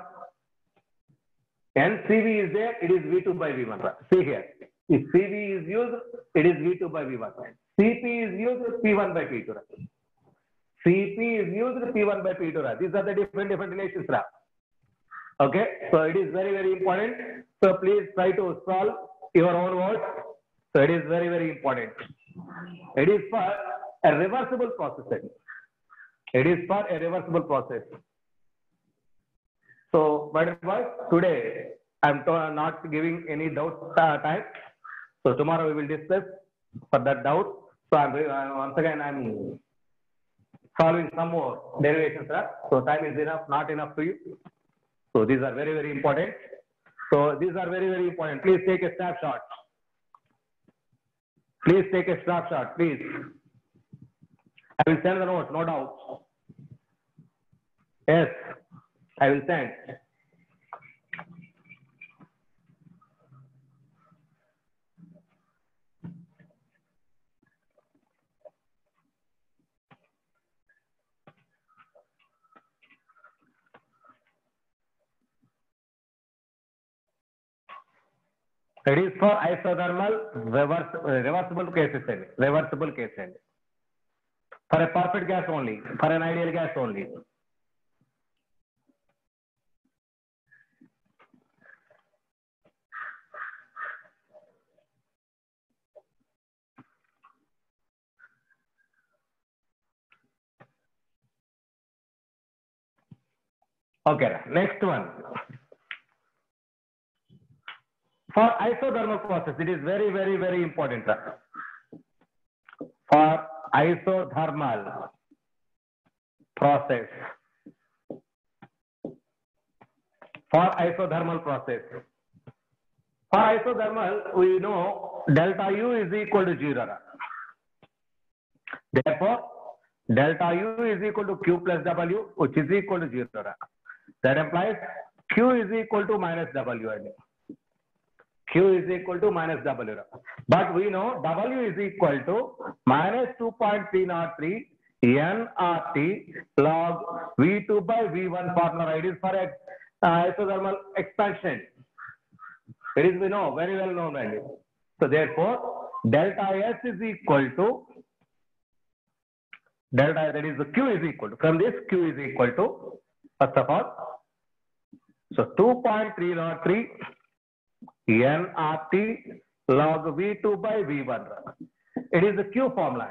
NCV is there, it is V2 by V1. See here, if CV is used, it is V2 by V1. CP is used, P1 by P2. CP is used, P1 by P2. These are the different relations. Okay, so it is very, very important. So please try to solve your own words. So it is very, very important. It is for a reversible process. It is for a reversible process. So, but today I'm not giving any doubt time. So tomorrow we will discuss for that doubt. So once again I'm solving some more derivations. So time is enough, not enough to you. So these are very, very important. So these are very, very important. Please take a snapshot. Please take a snapshot, please. I will send the notes, no doubt. Yes, I will send. It is for isothermal reversible cases. Reversible cases. For a perfect gas only. For an ideal gas only. Okay, next one. For isothermal process, it is very, very, very important. For isothermal process. For isothermal process. For isothermal, we know delta U is equal to 0. Therefore, delta U is equal to Q plus W, which is equal to 0. That implies Q is equal to minus W. Q is equal to minus W. But we know W is equal to minus 2.303 nRT log V2 by V1 formula. It is for isothermal expansion. It is, we know, very well known value. So therefore, delta S is equal to delta, that is the Q is equal to, from this Q is equal to, first of all, so 2.303 nRT log V2 by V1. It is the Q formula.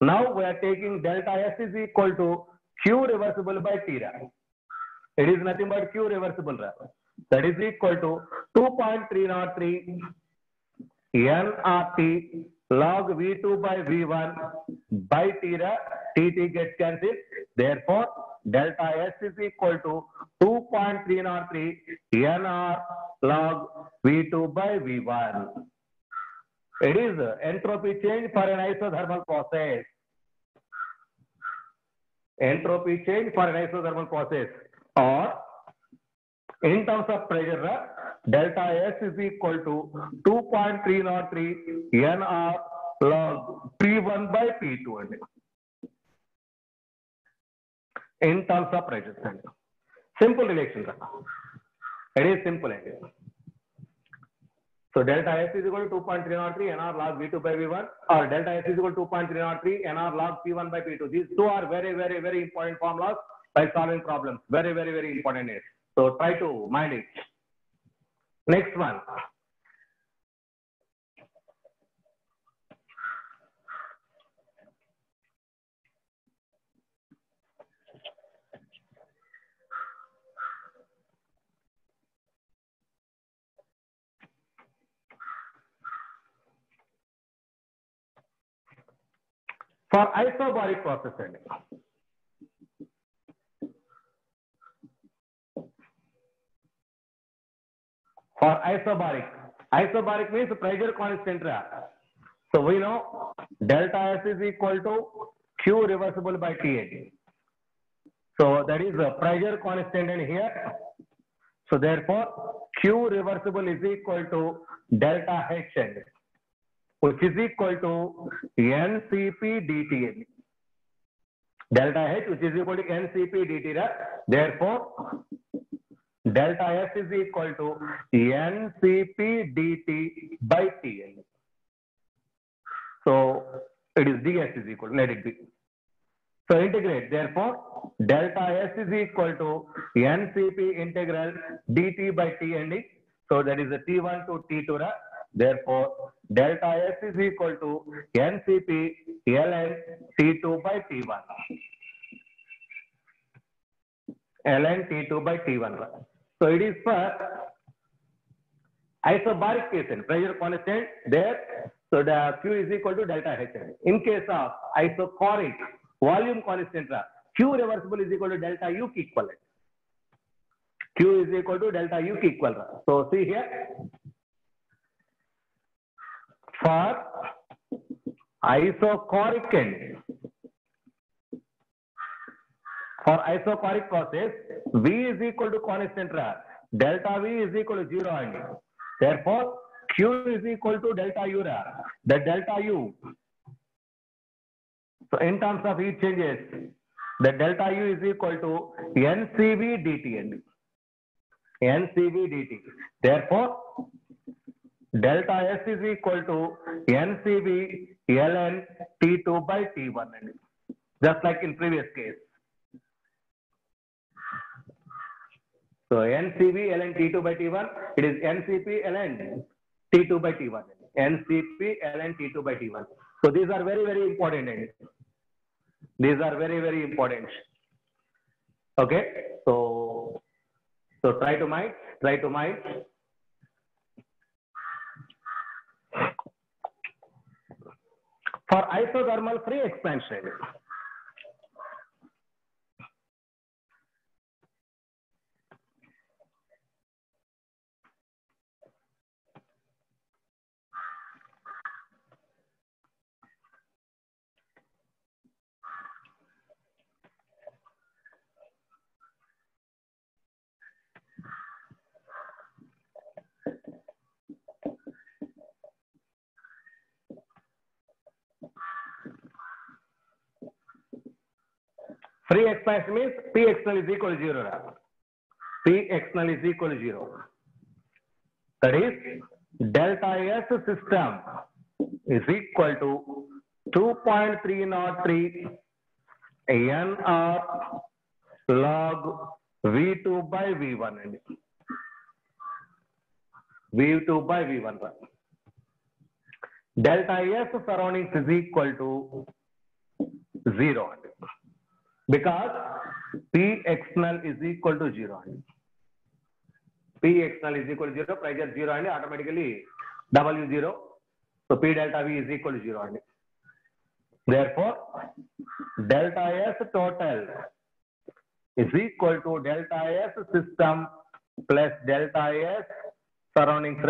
Now we are taking delta S is equal to Q reversible by T. It is nothing but Q reversible. That is equal to 2.303 nRT log V2 by V1 by T. T gets cancelled. Therefore, delta S is equal to 2.303 nR log V2 by V1. It is entropy change for an isothermal process. Entropy change for an isothermal process. Or in terms of pressure, delta S is equal to 2.303 nR log P1 by P2. In terms of pressure. Simple relation. It is simple. So delta S is equal to 2.303 nR log V2 by V1, or delta S is equal to 2.303 nR log P1 by P2. These two are very, very, very important formulas by solving problems. Very, very, very important. So try to mind it. Next one. For isobaric process. For isobaric means pressure constant. So we know delta S is equal to Q reversible by TA. So that is the pressure constant in here. So therefore, Q reversible is equal to delta H, which is equal to NCP dt. Delta H, which is equal to NCP dt. Therefore, delta S is equal to NCP dt by TL. So it is ds is equal to, let it be. So integrate. Therefore, delta S is equal to NCP integral dt by T. So that is the T1 to T2. Therefore, delta S is equal to NCP ln T2 by T1. ln T2 by T1. So it is for isobaric case and pressure constant there. So the Q is equal to delta H. In case of isochoric volume constant, Q reversible is equal to delta U equivalent. Q is equal to delta U equivalent. So see here, for isochoric end, for isochoric process, V is equal to constant, delta V is equal to 0 and therefore Q is equal to delta U, the delta U. So in terms of heat changes, the delta U is equal to NCV dt and NCV dt. Therefore, delta S is equal to NCV ln T2 by T1 and just like in previous case. So NCV ln T2 by T1, it is NCP ln T2 by T1. NCP ln T2 by T1. So these are very, very important. These are very, very important. Okay. So try to mind. For isothermal free expansion, free expansion means P external is equal to 0. P external is equal to 0. That is, delta S system is equal to 2.303 NR log V2 by V1 and V2 by V1. Delta S surroundings is equal to 0 because P external is equal to 0. P external is equal to 0, pressure 0 and automatically W 0. So P delta V is equal to 0. Therefore, delta S total is equal to delta S system plus delta S surroundings,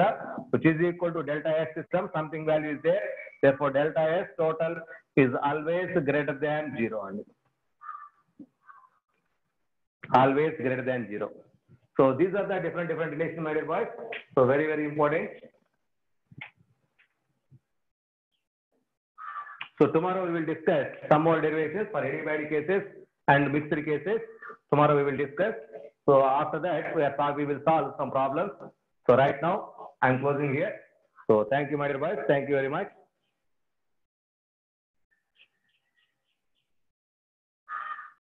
which is equal to delta S system, something value is there. Therefore, delta S total is always greater than 0. Always greater than 0. So these are the different relations, my dear boys. So very, very important. So tomorrow we will discuss some more derivations for adiabatic cases and mixed cases. Tomorrow we will discuss. So after that we will solve some problems. So right now I am closing here. So thank you, my dear boys. Thank you very much.